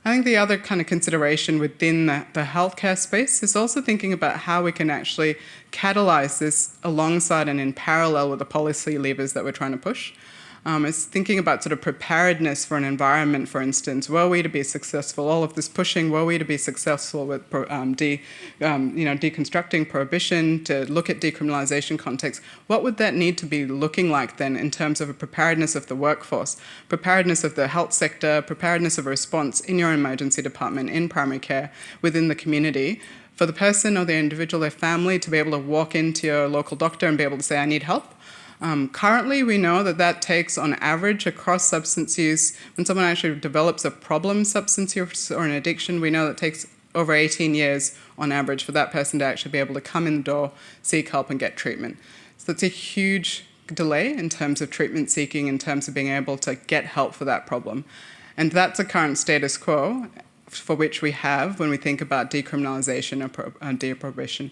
I think the other kind of consideration within the healthcare space is also thinking about how we can actually catalyse this alongside and in parallel with the policy levers that we're trying to push. It's thinking about sort of preparedness for an environment, for instance. Were we to be successful, all of this pushing, were we to be successful with deconstructing prohibition, to look at decriminalisation context, what would that need to be looking like then in terms of a preparedness of the workforce, preparedness of the health sector, preparedness of a response in your emergency department, in primary care, within the community, for the person or the individual, their family, to be able to walk into your local doctor and be able to say, I need help. Currently, we know that takes, on average, across substance use, when someone actually develops a problem substance use or an addiction, we know that takes over 18 years on average for that person to actually be able to come in the door, seek help and get treatment. So that's a huge delay in terms of treatment seeking, in terms of being able to get help for that problem. And that's a current status quo for which we have when we think about decriminalisation or deprohibition.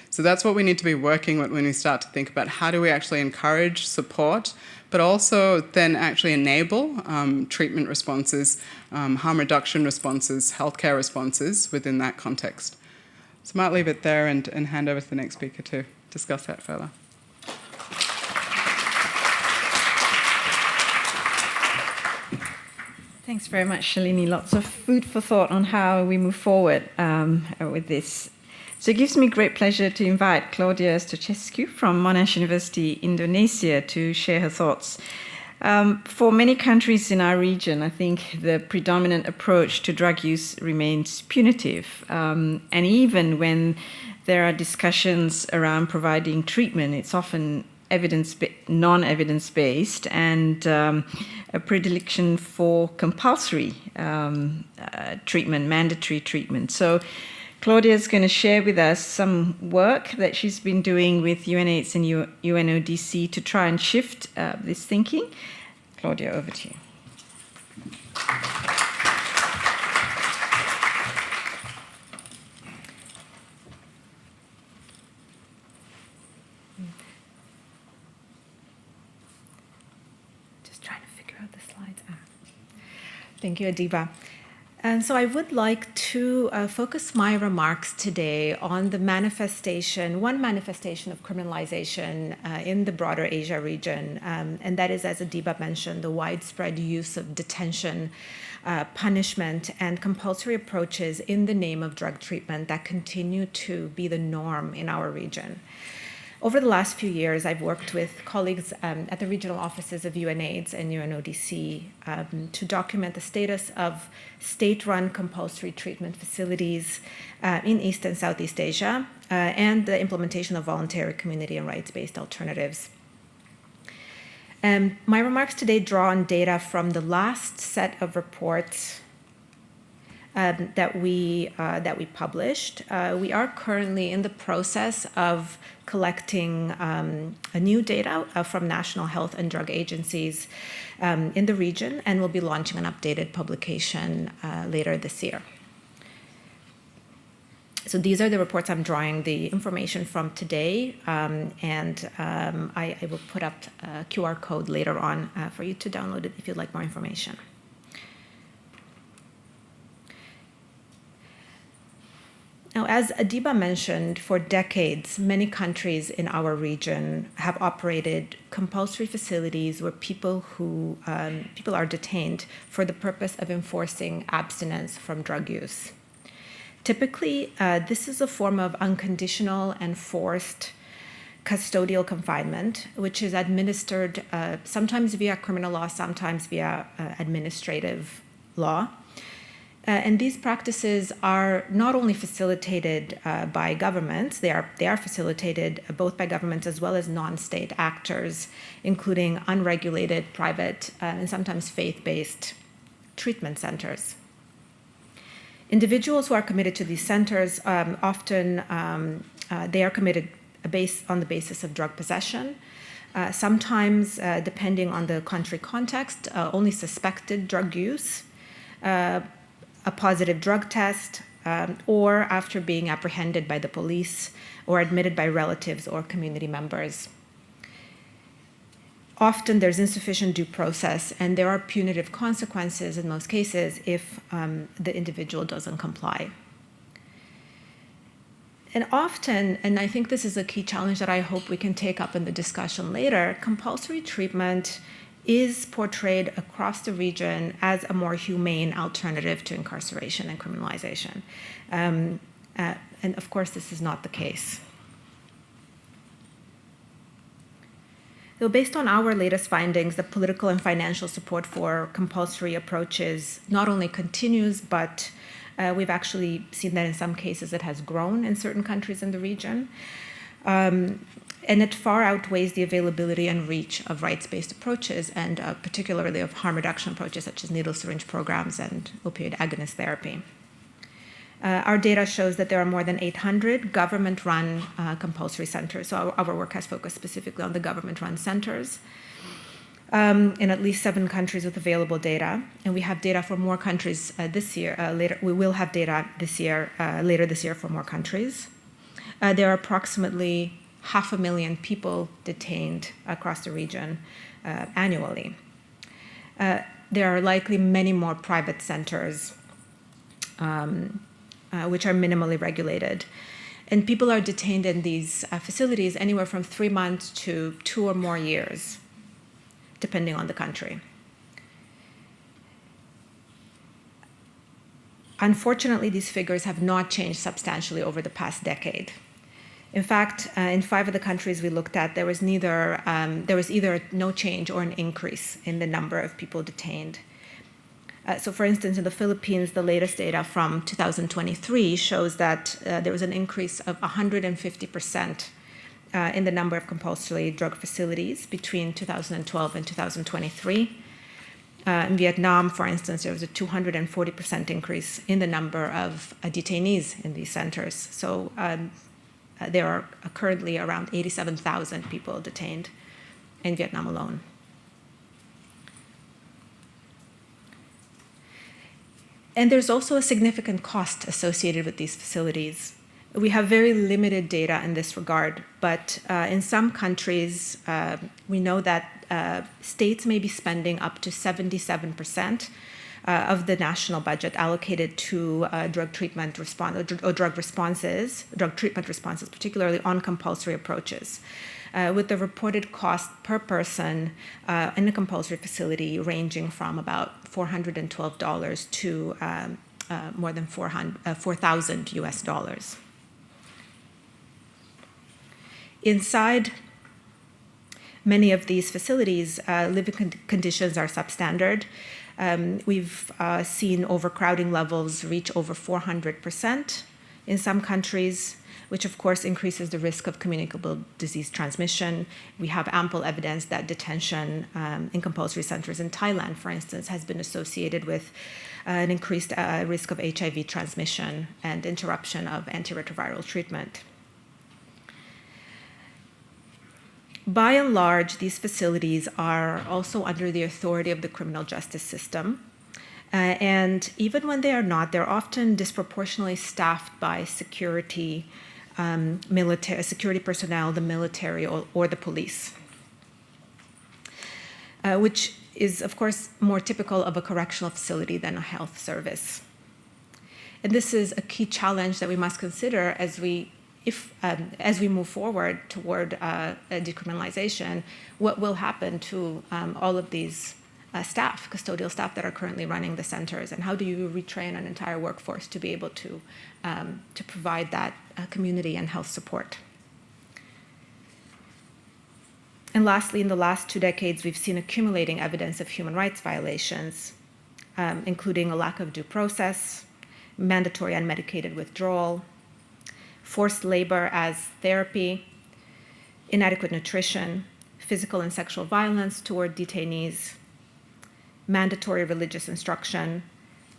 So that's what we need to be working with when we start to think about how do we actually encourage, support, but also then actually enable treatment responses, harm reduction responses, healthcare responses within that context. So I might leave it there and hand over to the next speaker to discuss that further. Thanks very much, Shalini. Lots of food for thought on how we move forward with this. So it gives me great pleasure to invite Claudia Stochescu from Monash University, Indonesia, to share her thoughts. For many countries in our region, I think the predominant approach to drug use remains punitive. And even when there are discussions around providing treatment, it's often non-evidence-based and a predilection for compulsory treatment, mandatory treatment. So Claudia is going to share with us some work that she's been doing with UNAIDS and UNODC to try and shift this thinking. Claudia, over to you. Just trying to figure out the slides. Thank you, Adeeba. And so I would like to focus my remarks today on the one manifestation of criminalization in the broader Asia region, and that is, as Adeeba mentioned, the widespread use of detention, punishment, and compulsory approaches in the name of drug treatment that continue to be the norm in our region. Over the last few years, I've worked with colleagues at the regional offices of UNAIDS and UNODC to document the status of state-run compulsory treatment facilities in East and Southeast Asia and the implementation of voluntary community and rights-based alternatives. My remarks today draw on data from the last set of reports that we published. We are currently in the process of collecting new data from national health and drug agencies in the region, and we'll be launching an updated publication later this year. So these are the reports I'm drawing the information from today, and I will put up a QR code later on for you to download it if you'd like more information. Now, as Adeeba mentioned, for decades, many countries in our region have operated compulsory facilities where people are detained for the purpose of enforcing abstinence from drug use. Typically, this is a form of unconditional and forced custodial confinement, which is administered sometimes via criminal law, sometimes via administrative law. And these practices are not only facilitated by governments, they are facilitated both by governments as well as non-state actors, including unregulated, private, and sometimes faith-based treatment centers. Individuals who are committed to these centers often they are committed on the basis of drug possession. Sometimes, depending on the country context, only suspected drug use, a positive drug test, or after being apprehended by the police or admitted by relatives or community members. Often there's insufficient due process, and there are punitive consequences in most cases if the individual doesn't comply. And often, and I think this is a key challenge that I hope we can take up in the discussion later, compulsory treatment is portrayed across the region as a more humane alternative to incarceration and criminalization. And of course, this is not the case. So based on our latest findings, the political and financial support for compulsory approaches not only continues, but we've actually seen that in some cases it has grown in certain countries in the region. And it far outweighs the availability and reach of rights-based approaches, and particularly of harm reduction approaches such as needle syringe programs and opioid agonist therapy. Our data shows that there are more than 800 government-run compulsory centers. So our work has focused specifically on the government-run centers in at least 7 countries with available data. And we have data for more countries this year. We will have data this year, later this year for more countries. There are approximately 500,000 people detained across the region annually. There are likely many more private centers which are minimally regulated. And people are detained in these facilities anywhere from 3 months to 2 or more years, depending on the country. Unfortunately, these figures have not changed substantially over the past decade. In fact, in 5 of the countries we looked at, there was either no change or an increase in the number of people detained. So for instance, in the Philippines, the latest data from 2023 shows that there was an increase of 150% in the number of compulsory drug facilities between 2012 and 2023. In Vietnam, for instance, there was a 240% increase in the number of detainees in these centers. So there are currently around 87,000 people detained in Vietnam alone. And there's also a significant cost associated with these facilities. We have very limited data in this regard, but in some countries, we know that states may be spending up to 77% of the national budget allocated to drug treatment responses, particularly on compulsory approaches, with the reported cost per person in a compulsory facility ranging from about $412 to more than $4,000 US. Inside many of these facilities, living conditions are substandard. We've seen overcrowding levels reach over 400%. in some countries, which of course increases the risk of communicable disease transmission. We have ample evidence that detention in compulsory centers in Thailand, for instance, has been associated with an increased risk of HIV transmission and interruption of antiretroviral treatment. By and large, these facilities are also under the authority of the criminal justice system. And even when they are not, they're often disproportionately staffed by security personnel, the military, or the police, which is, of course, more typical of a correctional facility than a health service. And this is a key challenge that we must consider as we move forward toward decriminalization. What will happen to all of these custodial staff that are currently running the centers, and how do you retrain an entire workforce to be able to provide that community and health support? And lastly, in the last 2 decades, we've seen accumulating evidence of human rights violations, including a lack of due process, mandatory unmedicated withdrawal, forced labor as therapy, inadequate nutrition, physical and sexual violence toward detainees, mandatory religious instruction,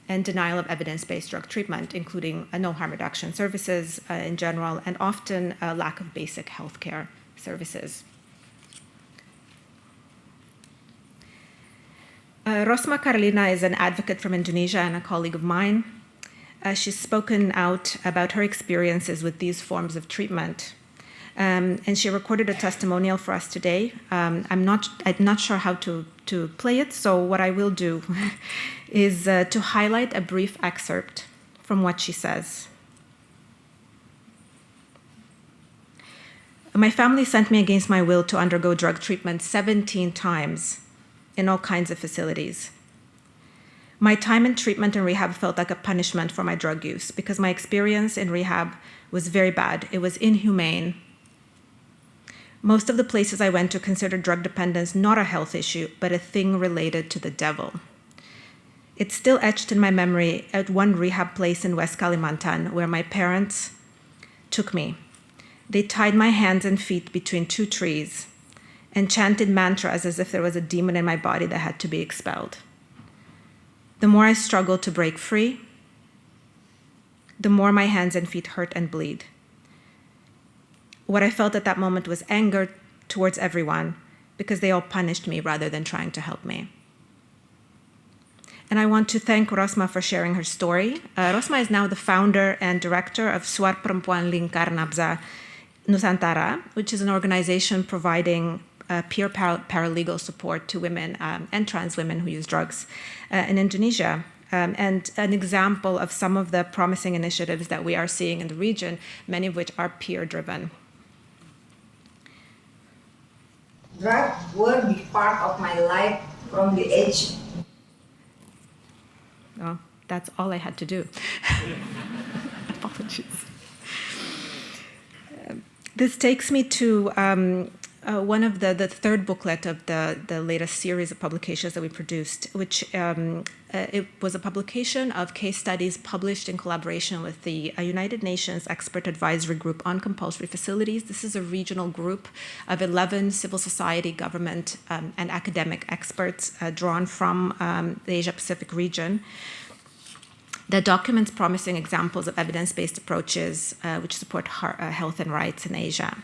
and denial of evidence-based drug treatment, including no harm reduction services in general, and often a lack of basic healthcare services. Rosma Carlina is an advocate from Indonesia and a colleague of mine. She's spoken out about her experiences with these forms of treatment. And she recorded a testimonial for us today. I'm not sure how to play it, so what I will do is to highlight a brief excerpt from what she says. My family sent me against my will to undergo drug treatment 17 times in all kinds of facilities. My time in treatment and rehab felt like a punishment for my drug use because my experience in rehab was very bad. It was inhumane. Most of the places I went to considered drug dependence not a health issue, but a thing related to the devil. It's still etched in my memory at one rehab place in West Kalimantan where my parents took me. They tied my hands and feet between 2 trees and chanted mantras as if there was a demon in my body that had to be expelled. The more I struggled to break free, the more my hands and feet hurt and bleed. What I felt at that moment was anger towards everyone because they all punished me rather than trying to help me. And I want to thank Rosma for sharing her story. Rosma is now the founder and director of Suar Perempuan Lingkar Nabza Nusantara, which is an organization providing peer paralegal support to women and trans women who use drugs in Indonesia. And an example of some of the promising initiatives that we are seeing in the region, many of which are peer-driven. Drugs were a big part of my life from the age. Oh, that's all I had to do. Apologies. This takes me to one of the third booklet of the latest series of publications that we produced, which it was a publication of case studies published in collaboration with the United Nations Expert Advisory Group on Compulsory Facilities. This is a regional group of 11 civil society, government, and academic experts drawn from the Asia-Pacific region that documents promising examples of evidence-based approaches which support health and rights in Asia.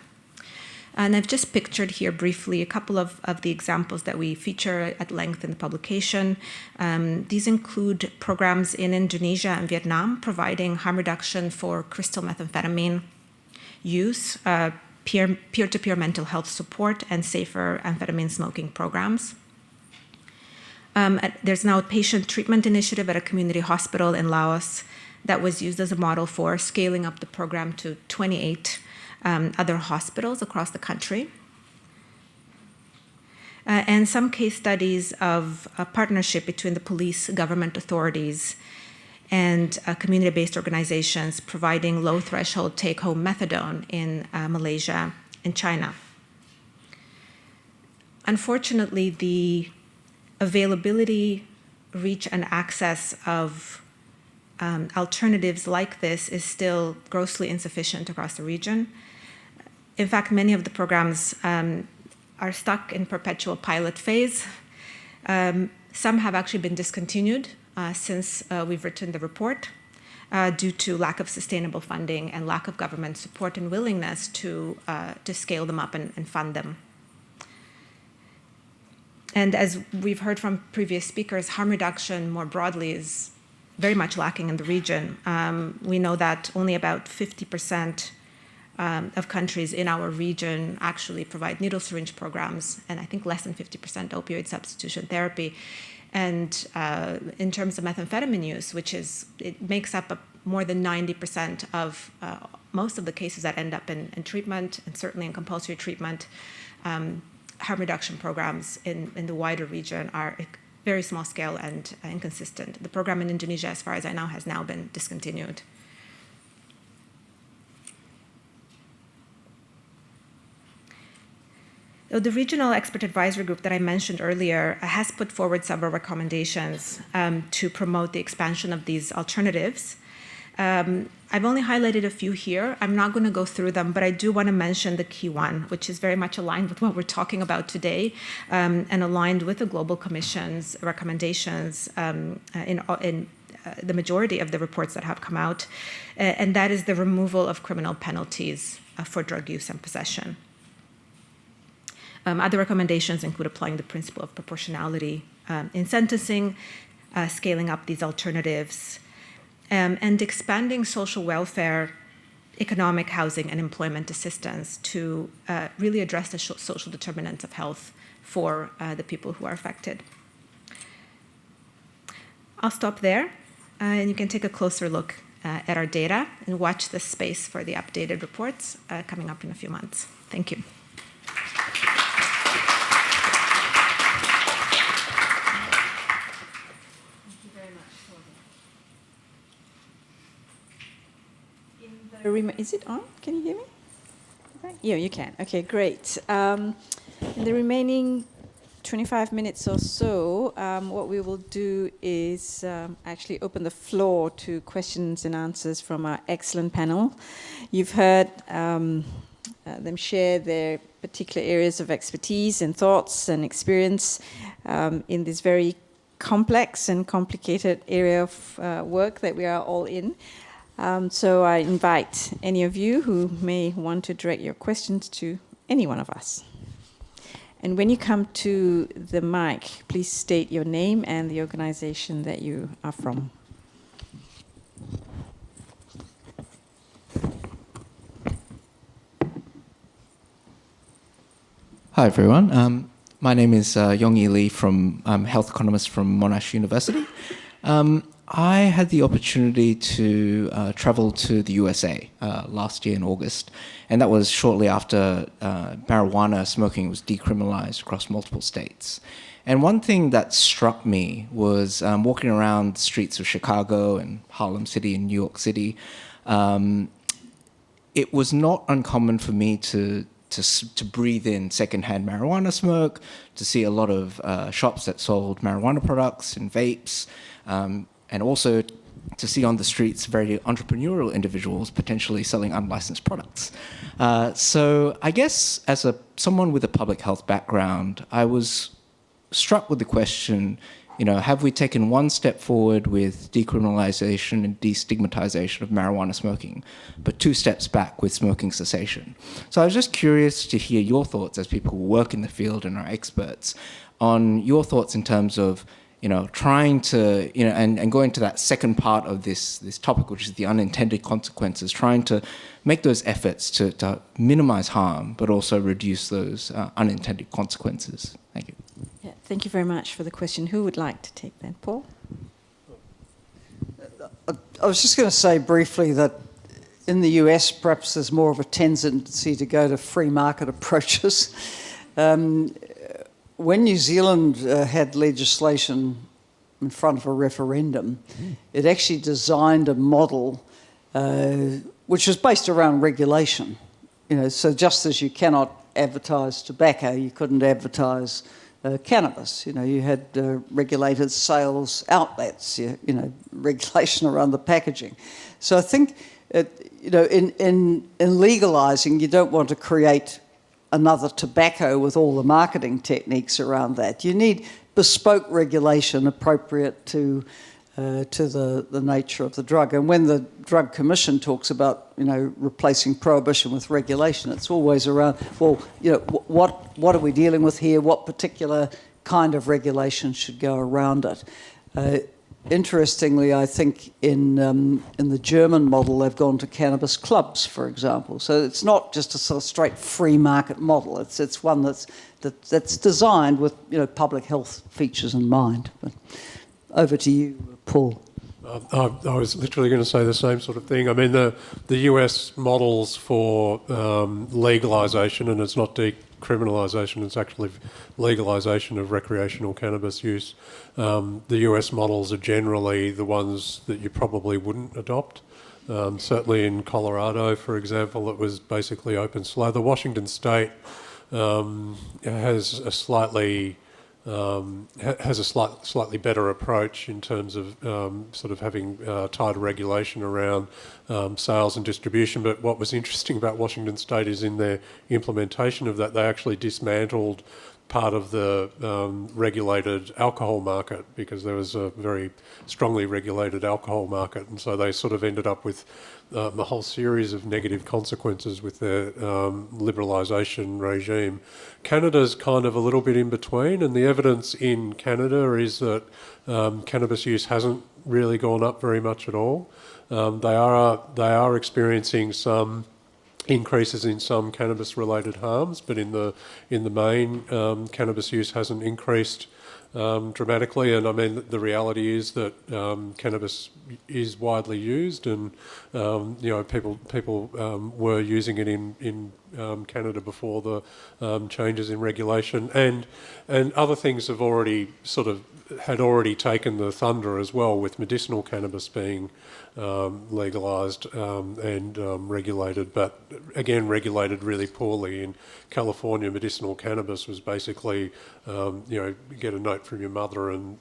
And I've just pictured here briefly a couple of the examples that we feature at length in the publication. These include programs in Indonesia and Vietnam providing harm reduction for crystal methamphetamine use, peer-to-peer mental health support, and safer amphetamine smoking programs. There's now a patient treatment initiative at a community hospital in Laos that was used as a model for scaling up the program to 28 other hospitals across the country. And some case studies of a partnership between the police, government authorities, and community-based organizations providing low-threshold take-home methadone in Malaysia and China. Unfortunately, the availability, reach, and access of alternatives like this is still grossly insufficient across the region. In fact, many of the programs are stuck in perpetual pilot phase. Some have actually been discontinued since we've written the report due to lack of sustainable funding and lack of government support and willingness to scale them up and fund them. And as we've heard from previous speakers, harm reduction more broadly is very much lacking in the region. We know that only about 50% of countries in our region actually provide needle syringe programs, and I think less than 50% opioid substitution therapy. And in terms of methamphetamine use, it makes up more than 90% of most of the cases that end up in treatment, and certainly in compulsory treatment. Harm reduction programs in the wider region are very small scale and inconsistent. The program in Indonesia, as far as I know, has now been discontinued. So the Regional Expert Advisory Group that I mentioned earlier has put forward several recommendations to promote the expansion of these alternatives. I've only highlighted a few here. I'm not going to go through them, but I do want to mention the key one, which is very much aligned with what we're talking about today and aligned with the Global Commission's recommendations in the majority of the reports that have come out, and that is the removal of criminal penalties for drug use and possession. Other recommendations include applying the principle of proportionality in sentencing, scaling up these alternatives, and expanding social welfare, economic, housing, and employment assistance to really address the social determinants of health for the people who are affected. I'll stop there, and you can take a closer look at our data and watch this space for the updated reports coming up in a few months. Thank you. Is it on? Can you hear me? Yeah, you can. Okay, great. In the remaining 25 minutes or so, what we will do is actually open the floor to questions and answers from our excellent panel. You've heard them share their particular areas of expertise and thoughts and experience in this very complex and complicated area of work that we are all in. So I invite any of you who may want to direct your questions to any one of us. And when you come to the mic, please state your name and the organization that you are from. Hi, everyone. My name is Yongyi Lee, health economist from Monash University. I had the opportunity to travel to the USA last year in August, and that was shortly after marijuana smoking was decriminalized across multiple states. And one thing that struck me was walking around the streets of Chicago and Harlem City and New York City. It was not uncommon for me to breathe in secondhand marijuana smoke, to see a lot of shops that sold marijuana products and vapes, and also to see on the streets very entrepreneurial individuals potentially selling unlicensed products. So I guess as someone with a public health background, I was struck with the question, have we taken one step forward with decriminalization and destigmatization of marijuana smoking, but two steps back with smoking cessation? So I was just curious to hear your thoughts as people who work in the field and are experts on your thoughts in terms of trying to, and going to that second part of this topic, which is the unintended consequences, trying to make those efforts to minimize harm, but also reduce those unintended consequences. Thank you. Yeah, thank you very much for the question. Who would like to take that? Paul? I was just going to say briefly that in the US, perhaps there's more of a tendency to go to free market approaches. When New Zealand had legislation in front of a referendum, it actually designed a model which was based around regulation. So just as you cannot advertise tobacco, you couldn't advertise cannabis. You had regulated sales outlets, regulation around the packaging. So I think, in legalising, you don't want to create another tobacco with all the marketing techniques around that. You need bespoke regulation appropriate to the nature of the drug. And when the Drug Commission talks about, replacing prohibition with regulation, it's always around, what are we dealing with here? What particular kind of regulation should go around it? Interestingly, I think in the German model, they've gone to cannabis clubs, for example. So it's not just a sort of straight free market model. It's one that's designed with public health features in mind. But over to you, Paul. I was literally going to say the same sort of thing. I mean, the US models for legalisation, and it's not decriminalisation, it's actually legalisation of recreational cannabis use. The US models are generally the ones that you probably wouldn't adopt. Certainly in Colorado, for example, it was basically open slather. Washington State has a slightly slightly better approach in terms of sort of having tighter regulation around sales and distribution. But what was interesting about Washington State is in their implementation of that, they actually dismantled part of the regulated alcohol market, because there was a very strongly regulated alcohol market, and so they sort of ended up with a whole series of negative consequences with their liberalisation regime. Canada's kind of a little bit in between, and the evidence in Canada is that cannabis use hasn't really gone up very much at all. They are experiencing some increases in some cannabis-related harms, but in the main, cannabis use hasn't increased dramatically. And I mean, the reality is that cannabis is widely used, and people were using it in Canada before the changes in regulation, and other things have already had taken the thunder as well, with medicinal cannabis being legalised and regulated, but again regulated really poorly. In California, medicinal cannabis was basically, get a note from your mother and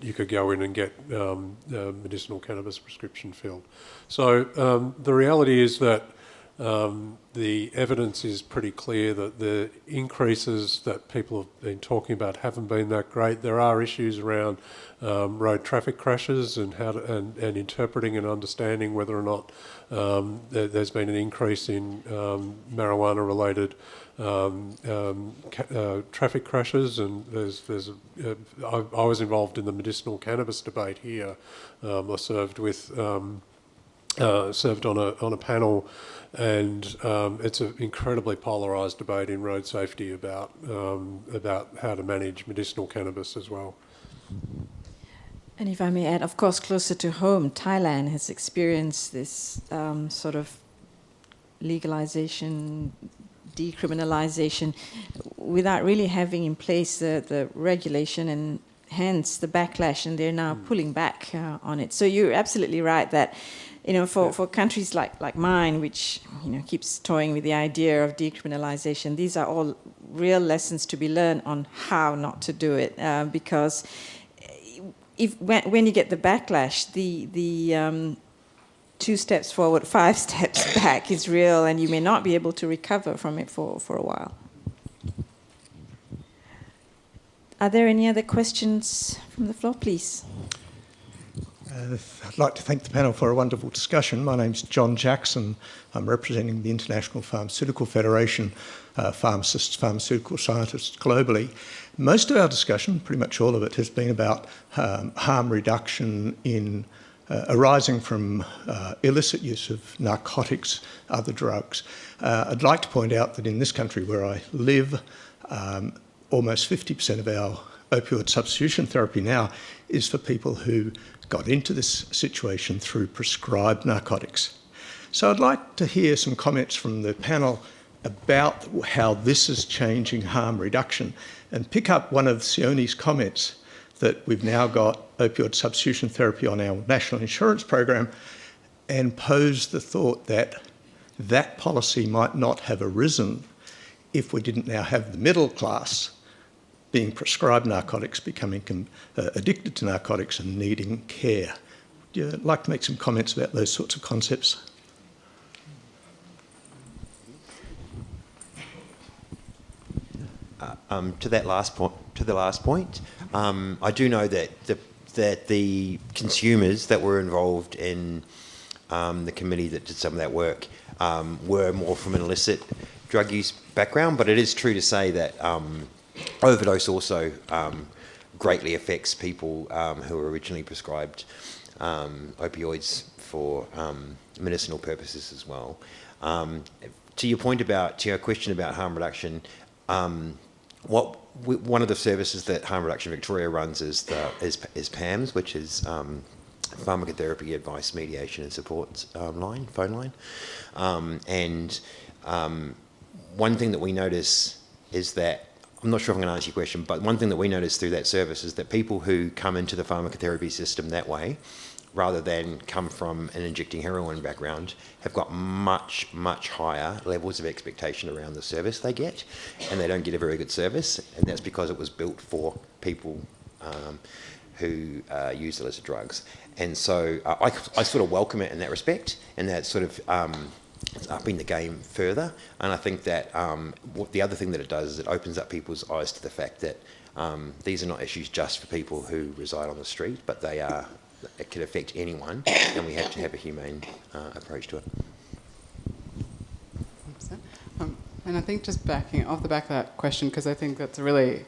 you could go in and get medicinal cannabis prescription filled. So the reality is that the evidence is pretty clear that the increases that people have been talking about haven't been that great. There are issues around road traffic crashes and how to, and interpreting and understanding whether or not there's been an increase in marijuana-related traffic crashes. And I was involved in the medicinal cannabis debate here. I served on a panel, and it's an incredibly polarised debate in road safety about how to manage medicinal cannabis as well. And if I may add, of course, closer to home, Thailand has experienced this sort of legalisation, decriminalisation, without really having in place the regulation, and hence the backlash, and they're now pulling back on it. So you're absolutely right that, for countries like mine, which keeps toying with the idea of decriminalisation, these are all real lessons to be learned on how not to do it, because when you get the backlash, the 2 steps forward, 5 steps back is real, and you may not be able to recover from it for a while. Are there any other questions from the floor, please? I'd like to thank the panel for a wonderful discussion. My name's John Jackson. I'm representing the International Pharmaceutical Federation, pharmacists, pharmaceutical scientists globally. Most of our discussion, pretty much all of it, has been about harm reduction arising from illicit use of narcotics, other drugs. I'd like to point out that in this country where I live, almost 50% of our opioid substitution therapy now is for people who got into this situation through prescribed narcotics. So I'd like to hear some comments from the panel about how this is changing harm reduction, and pick up one of Sione's comments that we've now got opioid substitution therapy on our national insurance program, and pose the thought that that policy might not have arisen if we didn't now have the middle class being prescribed narcotics, becoming addicted to narcotics and needing care. Would you like to make some comments about those sorts of concepts? To the last point, I do know that the consumers that were involved in the committee that did some of that work were more from an illicit drug use background, but it is true to say that overdose also greatly affects people who were originally prescribed opioids for medicinal purposes as well. To your question about harm reduction, one of the services that Harm Reduction Victoria runs is PAMS, which is Pharmacotherapy Advice, Mediation and Support phone line. And one thing that we notice is that, I'm not sure if I'm going to answer your question, but one thing that we notice through that service is that people who come into the pharmacotherapy system that way, rather than come from an injecting heroin background, have got much, much higher levels of expectation around the service they get, and they don't get a very good service, and that's because it was built for people who use illicit drugs. And so I sort of welcome it in that respect, and that sort of it's upping the game further. And I think that the other thing that it does is it opens up people's eyes to the fact that these are not issues just for people who reside on the street, but it could affect anyone, and we have to have a humane approach to it. And I think just backing off the back of that question, because I think that's a really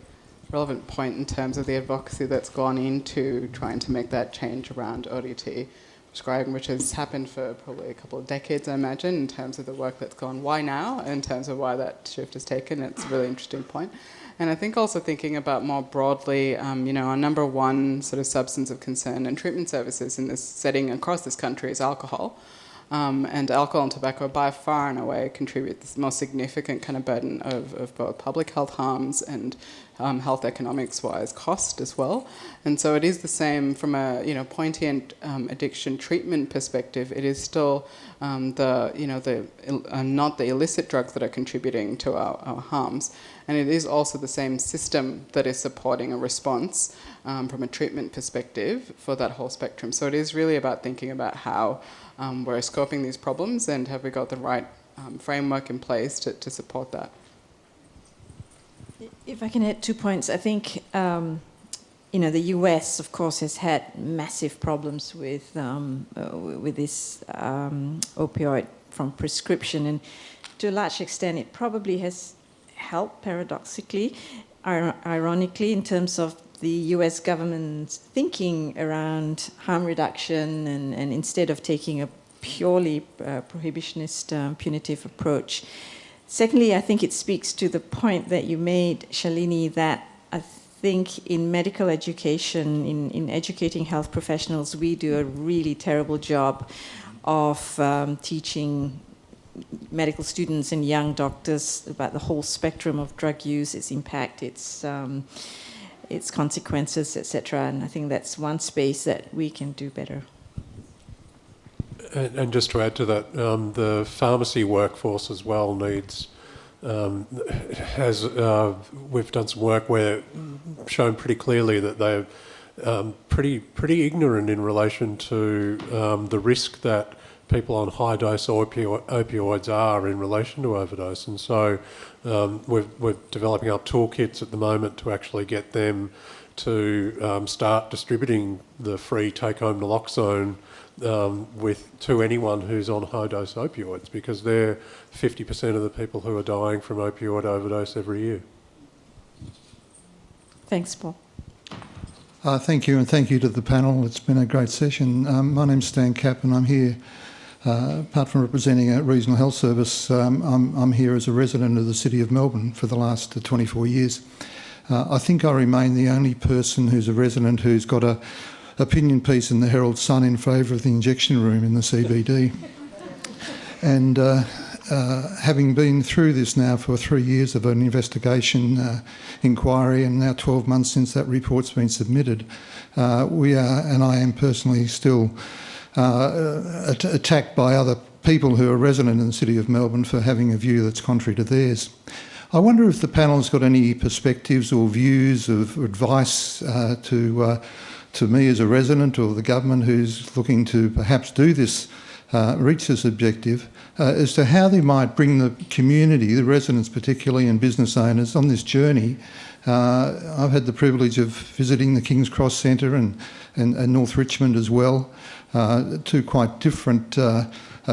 relevant point in terms of the advocacy that's gone into trying to make that change around ODT prescribing, which has happened for probably a couple of decades, I imagine, in terms of the work that's gone. Why now? In terms of why that shift has taken, it's a really interesting point. And I think also thinking about more broadly, our number one sort of substance of concern and treatment services in this setting across this country is alcohol. And alcohol and tobacco by far and away contribute the most significant kind of burden of both public health harms and health economics-wise cost as well. And so it is the same from a pointy and addiction treatment perspective. It is still not the illicit drugs that are contributing to our harms. And it is also the same system that is supporting a response from a treatment perspective for that whole spectrum. So it is really about thinking about how we're scoping these problems and have we got the right framework in place to support that. If I can add 2 points, I think the US, of course, has had massive problems with this opioid from prescription, and to a large extent, it probably has helped, paradoxically, ironically, in terms of the US government's thinking around harm reduction, and instead of taking a purely prohibitionist, punitive approach. Secondly, I think it speaks to the point that you made, Shalini, that I think in medical education, in educating health professionals, we do a really terrible job of teaching medical students and young doctors about the whole spectrum of drug use, its impact, its consequences, etc. And I think that's one space that we can do better. And just to add to that, the pharmacy workforce as well needs, we've done some work where shown pretty clearly that they're pretty ignorant in relation to the risk that people on high-dose opioids are in relation to overdose. And so we're developing up toolkits at the moment to actually get them to start distributing the free take-home naloxone to anyone who's on high-dose opioids, because they're 50% of the people who are dying from opioid overdose every year. Thanks, Paul. Thank you, and thank you to the panel. It's been a great session. My name's Stan Capp, and I'm here, apart from representing a regional health service, I'm here as a resident of the City of Melbourne for the last 24 years. I think I remain the only person who's a resident who's got a opinion piece in the Herald Sun in favour of the injection room in the CBD. And having been through this now for 3 years of an investigation, inquiry, and now 12 months since that report's been submitted, we are, and I am personally still attacked by other people who are resident in the City of Melbourne for having a view that's contrary to theirs. I wonder if the panel's got any perspectives or views of advice to me as a resident or the government who's looking to perhaps do this, reach this objective, as to how they might bring the community, the residents particularly and business owners, on this journey. I've had the privilege of visiting the King's Cross Centre and North Richmond as well, two quite different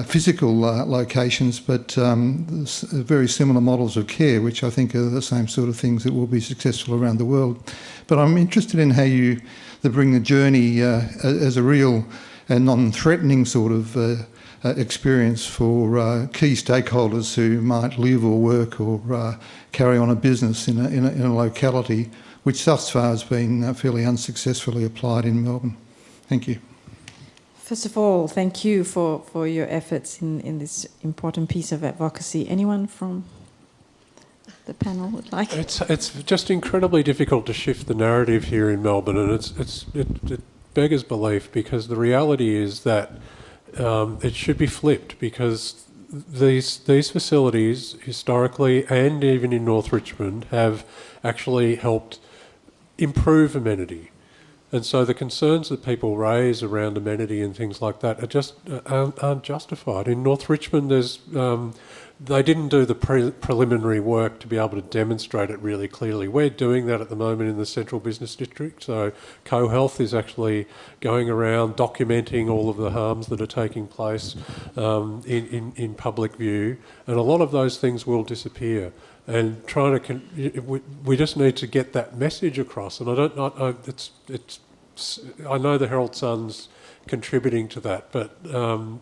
physical locations, but very similar models of care, which I think are the same sort of things that will be successful around the world. But I'm interested in how they bring the journey as a real and non-threatening sort of experience for key stakeholders who might live or work or carry on a business in a locality which thus far has been fairly unsuccessfully applied in Melbourne. Thank you. First of all, thank you for your efforts in this important piece of advocacy. Anyone from the panel would like? It's just incredibly difficult to shift the narrative here in Melbourne, and it beggars belief, because the reality is that it should be flipped, because these facilities historically and even in North Richmond have actually helped improve amenity. And so the concerns that people raise around amenity and things like that are just aren't justified. In North Richmond, they didn't do the preliminary work to be able to demonstrate it really clearly. We're doing that at the moment in the Central Business District. So CoHealth is actually going around documenting all of the harms that are taking place in public view, and a lot of those things will disappear. And we just need to get that message across. And I know the Herald Sun's contributing to that, but the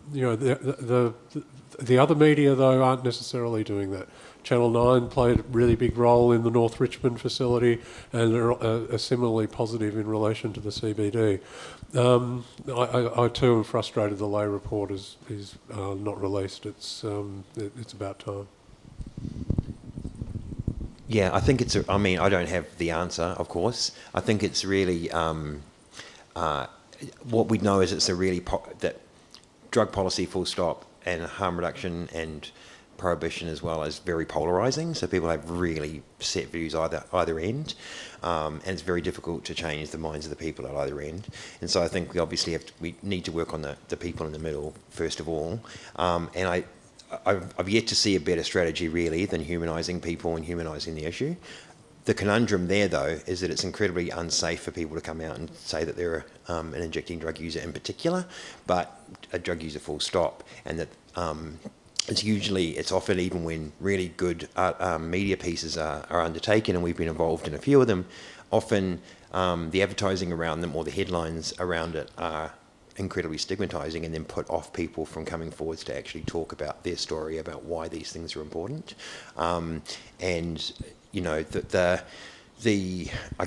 other media though aren't necessarily doing that. Channel 9 played a really big role in the North Richmond facility, and are similarly positive in relation to the CBD. I too am frustrated the Lay report is not released. It's about time. Yeah, I think I mean, I don't have the answer, of course. I think it's really, what we know is it's a really, that drug policy full stop and harm reduction and prohibition as well is very polarising. So people have really set views either end, and it's very difficult to change the minds of the people at either end. And so I think we need to work on the people in the middle first of all. And I've yet to see a better strategy really than humanising people and humanising the issue. The conundrum there though is that it's incredibly unsafe for people to come out and say that they're an injecting drug user in particular, but a drug user full stop, and that it's often, even when really good media pieces are undertaken, and we've been involved in a few of them, often the advertising around them or the headlines around it are incredibly stigmatising and then put off people from coming forwards to actually talk about their story, about why these things are important. And you know, I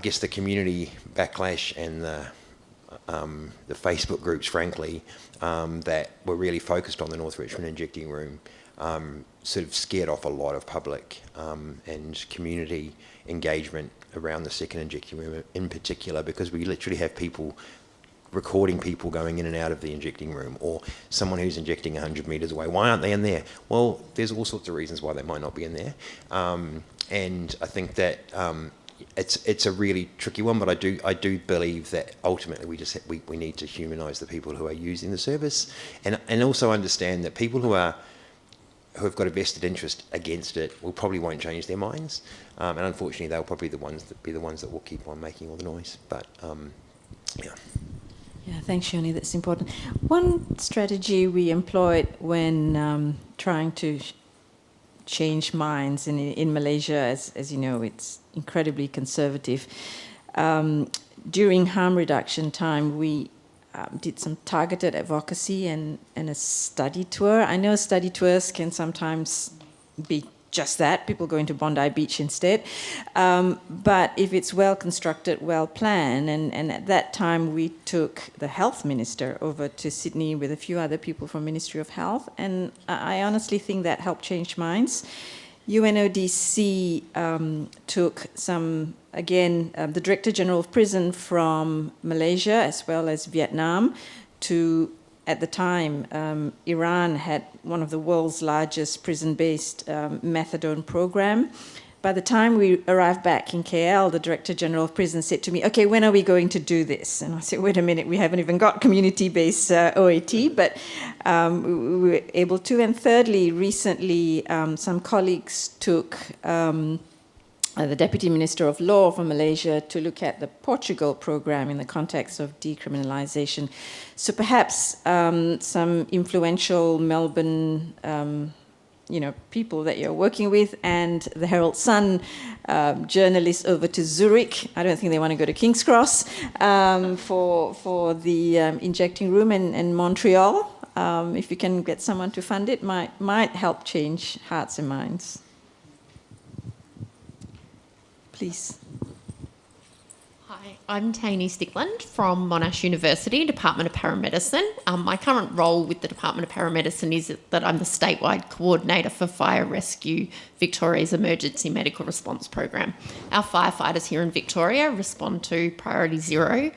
guess the community backlash and the Facebook groups, frankly, that were really focused on the North Richmond injecting room, sort of scared off a lot of public and community engagement around the second injecting room in particular, because we literally have people recording people going in and out of the injecting room, or someone who's injecting 100 metres away. Why aren't they in there? Well, there's all sorts of reasons why they might not be in there. And I think that it's a really tricky one, but I do believe that ultimately we need to humanise the people who are using the service, and also understand that people who have got a vested interest against it probably won't change their minds, and unfortunately they'll probably be the ones that will keep on making all the noise. But yeah. Yeah, thanks, Shoni. That's important. One strategy we employed when trying to change minds in Malaysia, as you know, it's incredibly conservative. During harm reduction time, we did some targeted advocacy and a study tour. I know study tours can sometimes be just that, people going to Bondi Beach instead. But if it's well constructed, well planned, and at that time we took the health minister over to Sydney with a few other people from Ministry of Health, and I honestly think that helped change minds. UNODC took the Director General of Prison from Malaysia as well as Vietnam to, at the time, Iran had one of the world's largest prison-based methadone program. by the time we arrived back in KL, the Director General of Prison said to me, okay, when are we going to do this? And I said, wait a minute, we haven't even got community-based OAT, but we were able to. And thirdly, recently, some colleagues took the Deputy Minister of Law from Malaysia to look at the Portugal program in the context of decriminalisation. So perhaps some influential Melbourne people that you're working with, and the Herald Sun journalists over to Zurich. I don't think they want to go to King's Cross for the injecting room in Montreal. If you can get someone to fund it, might help change hearts and minds. Please. Hi, I'm Taney Stickland from Monash University, Department of Paramedicine. My current role with the Department of Paramedicine is that I'm the statewide coordinator for Fire Rescue Victoria's Emergency Medical Response Program. Our firefighters here in Victoria respond to Priority Zero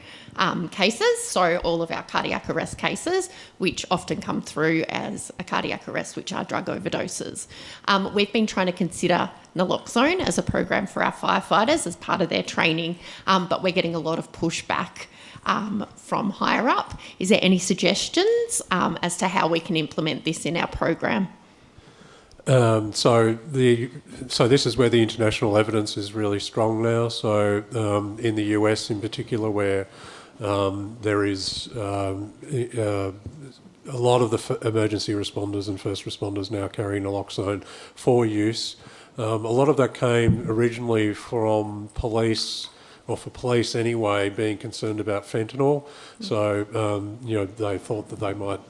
cases, so all of our cardiac arrest cases, which often come through as a cardiac arrest, which are drug overdoses. We've been trying to consider naloxone as a program for our firefighters as part of their training, but we're getting a lot of pushback from higher up. Is there any suggestions as to how we can implement this in our program? So this is where the international evidence is really strong now. So in the US in particular, where there is a lot of the emergency responders and first responders now carrying naloxone for use. A lot of that came originally from police, or for police anyway, being concerned about fentanyl. So, they thought that they might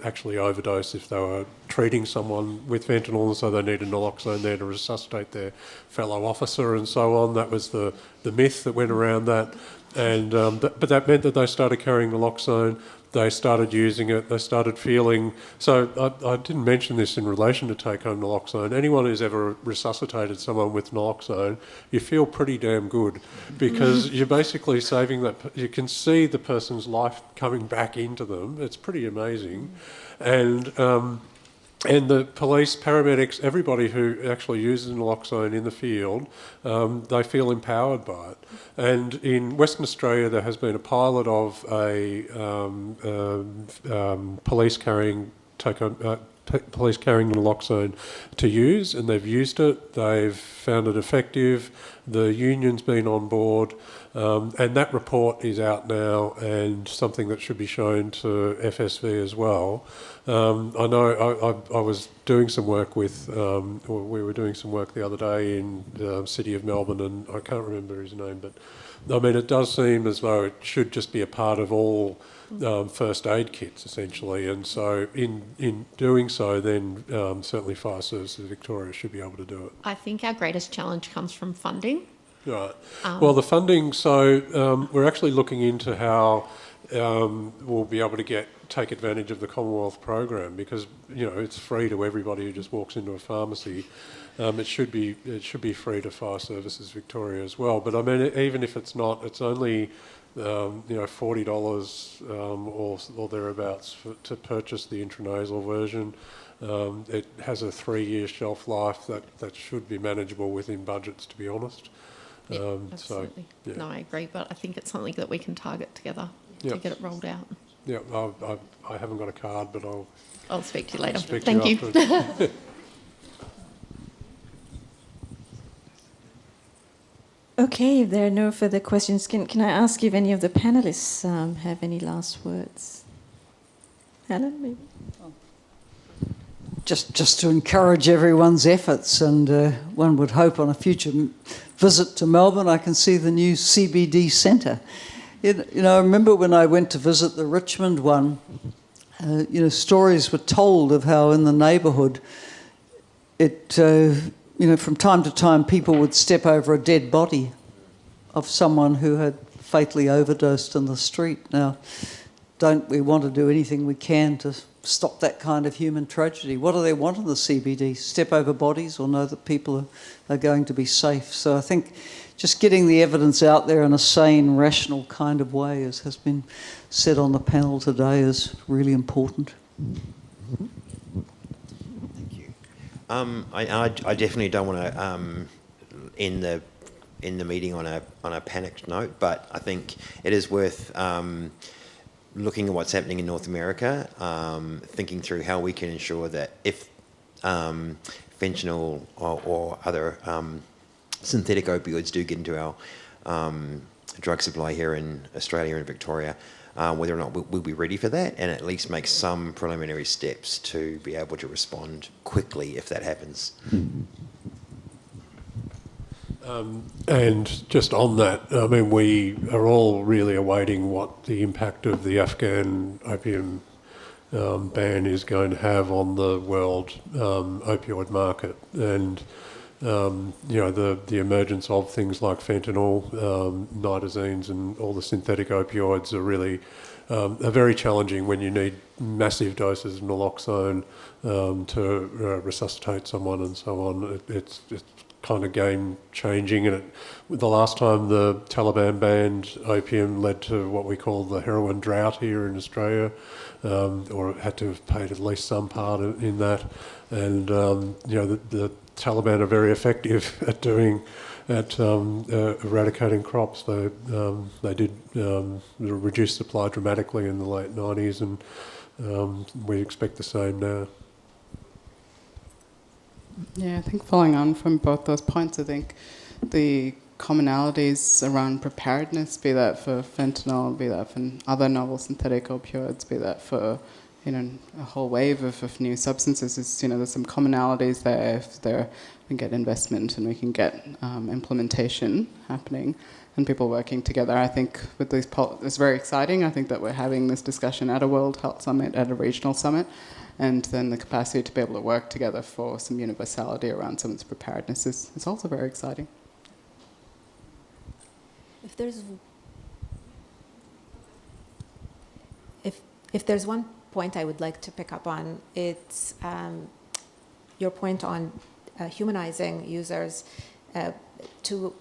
actually overdose if they were treating someone with fentanyl, and so they needed naloxone there to resuscitate their fellow officer and so on. That was the myth that went around that. And but that meant that they started carrying naloxone. They started using it, they started feeling... So I didn't mention this in relation to take-home naloxone. Anyone who's ever resuscitated someone with naloxone, you feel pretty damn good, because you're basically saving that... You can see the person's life coming back into them. It's pretty amazing. And the police, paramedics, everybody who actually uses naloxone in the field, they feel empowered by it. And in Western Australia, there has been a pilot of a police carrying naloxone to use, and they've used it. They've found it effective. The union's been on board, and that report is out now, and something that should be shown to FSV as well. I know I was doing some work with, we were doing some work the other day in the city of Melbourne, and I can't remember his name, but I mean, it does seem as though it should just be a part of all first aid kits, essentially. And so in doing so, then certainly Fire Services Victoria should be able to do it. I think our greatest challenge comes from funding. Right. Well, the funding, so we're actually looking into how we'll be able to take advantage of the Commonwealth program, because it's free to everybody who just walks into a pharmacy. It should be free to Fire Services Victoria as well. But I mean, even if it's not, it's only $40 or thereabouts to purchase the intranasal version. It has a 3-year shelf life that should be manageable within budgets, to be honest. Yeah, absolutely. So, yeah. No, I agree, but I think it's something that we can target together to get it rolled out. Yeah, I haven't got a card, but I'll speak to you later. Thank you. Okay, if there are no further questions, can I ask if any of the panellists have any last words? Helen, maybe? Just to encourage everyone's efforts, and one would hope on a future visit to Melbourne I can see the new CBD centre. I remember when I went to visit the Richmond one, stories were told of how in the neighbourhood from time to time people would step over a dead body of someone who had fatally overdosed in the street. Now, don't we want to do anything we can to stop that kind of human tragedy? What do they want in the CBD? Step over bodies, or know that people are going to be safe? So I think just getting the evidence out there in a sane, rational kind of way, as has been said on the panel today, is really important. I definitely don't want to end the meeting on a panicked note, but I think it is worth looking at what's happening in North America, thinking through how we can ensure that if fentanyl or other synthetic opioids do get into our drug supply here in Australia and Victoria, whether or not we'll be ready for that, and at least make some preliminary steps to be able to respond quickly if that happens. And just on that, I mean, we are all really awaiting what the impact of the Afghan opium ban is going to have on the world opioid market, and the emergence of things like fentanyl, nitazenes, and all the synthetic opioids are really are very challenging when you need massive doses of naloxone to resuscitate someone and so on. It's kind of game changing, and the last time the Taliban banned opium led to what we call the heroin drought here in Australia, or it had to have paid at least some part in that. And the Taliban are very effective at eradicating crops. They did reduce supply dramatically in the late 90s, and we expect the same now. Yeah, I think following on from both those points, I think the commonalities around preparedness, be that for fentanyl, be that for other novel synthetic opioids, be that for a whole wave of new substances, is there's some commonalities there. If we can get investment and we can get implementation happening and people working together, I think with these it's very exciting. I think that we're having this discussion at a World Health Summit, at a regional summit, and then the capacity to be able to work together for some universality around some of its preparedness is also very exciting. If there's one point I would like to pick up on, it's your point on humanizing users to,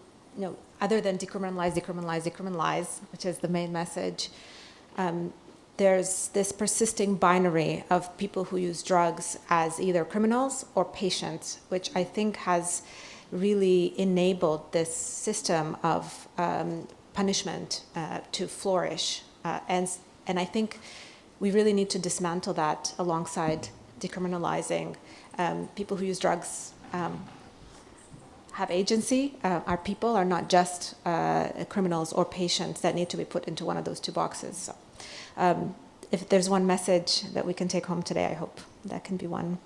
other than decriminalize, which is the main message. There's this persisting binary of people who use drugs as either criminals or patients, which I think has really enabled this system of punishment to flourish. And I think we really need to dismantle that alongside decriminalizing. People who use drugs have agency. Our people are not just criminals or patients that need to be put into one of those two boxes. So, if there's one message that we can take home today, I hope that can be one.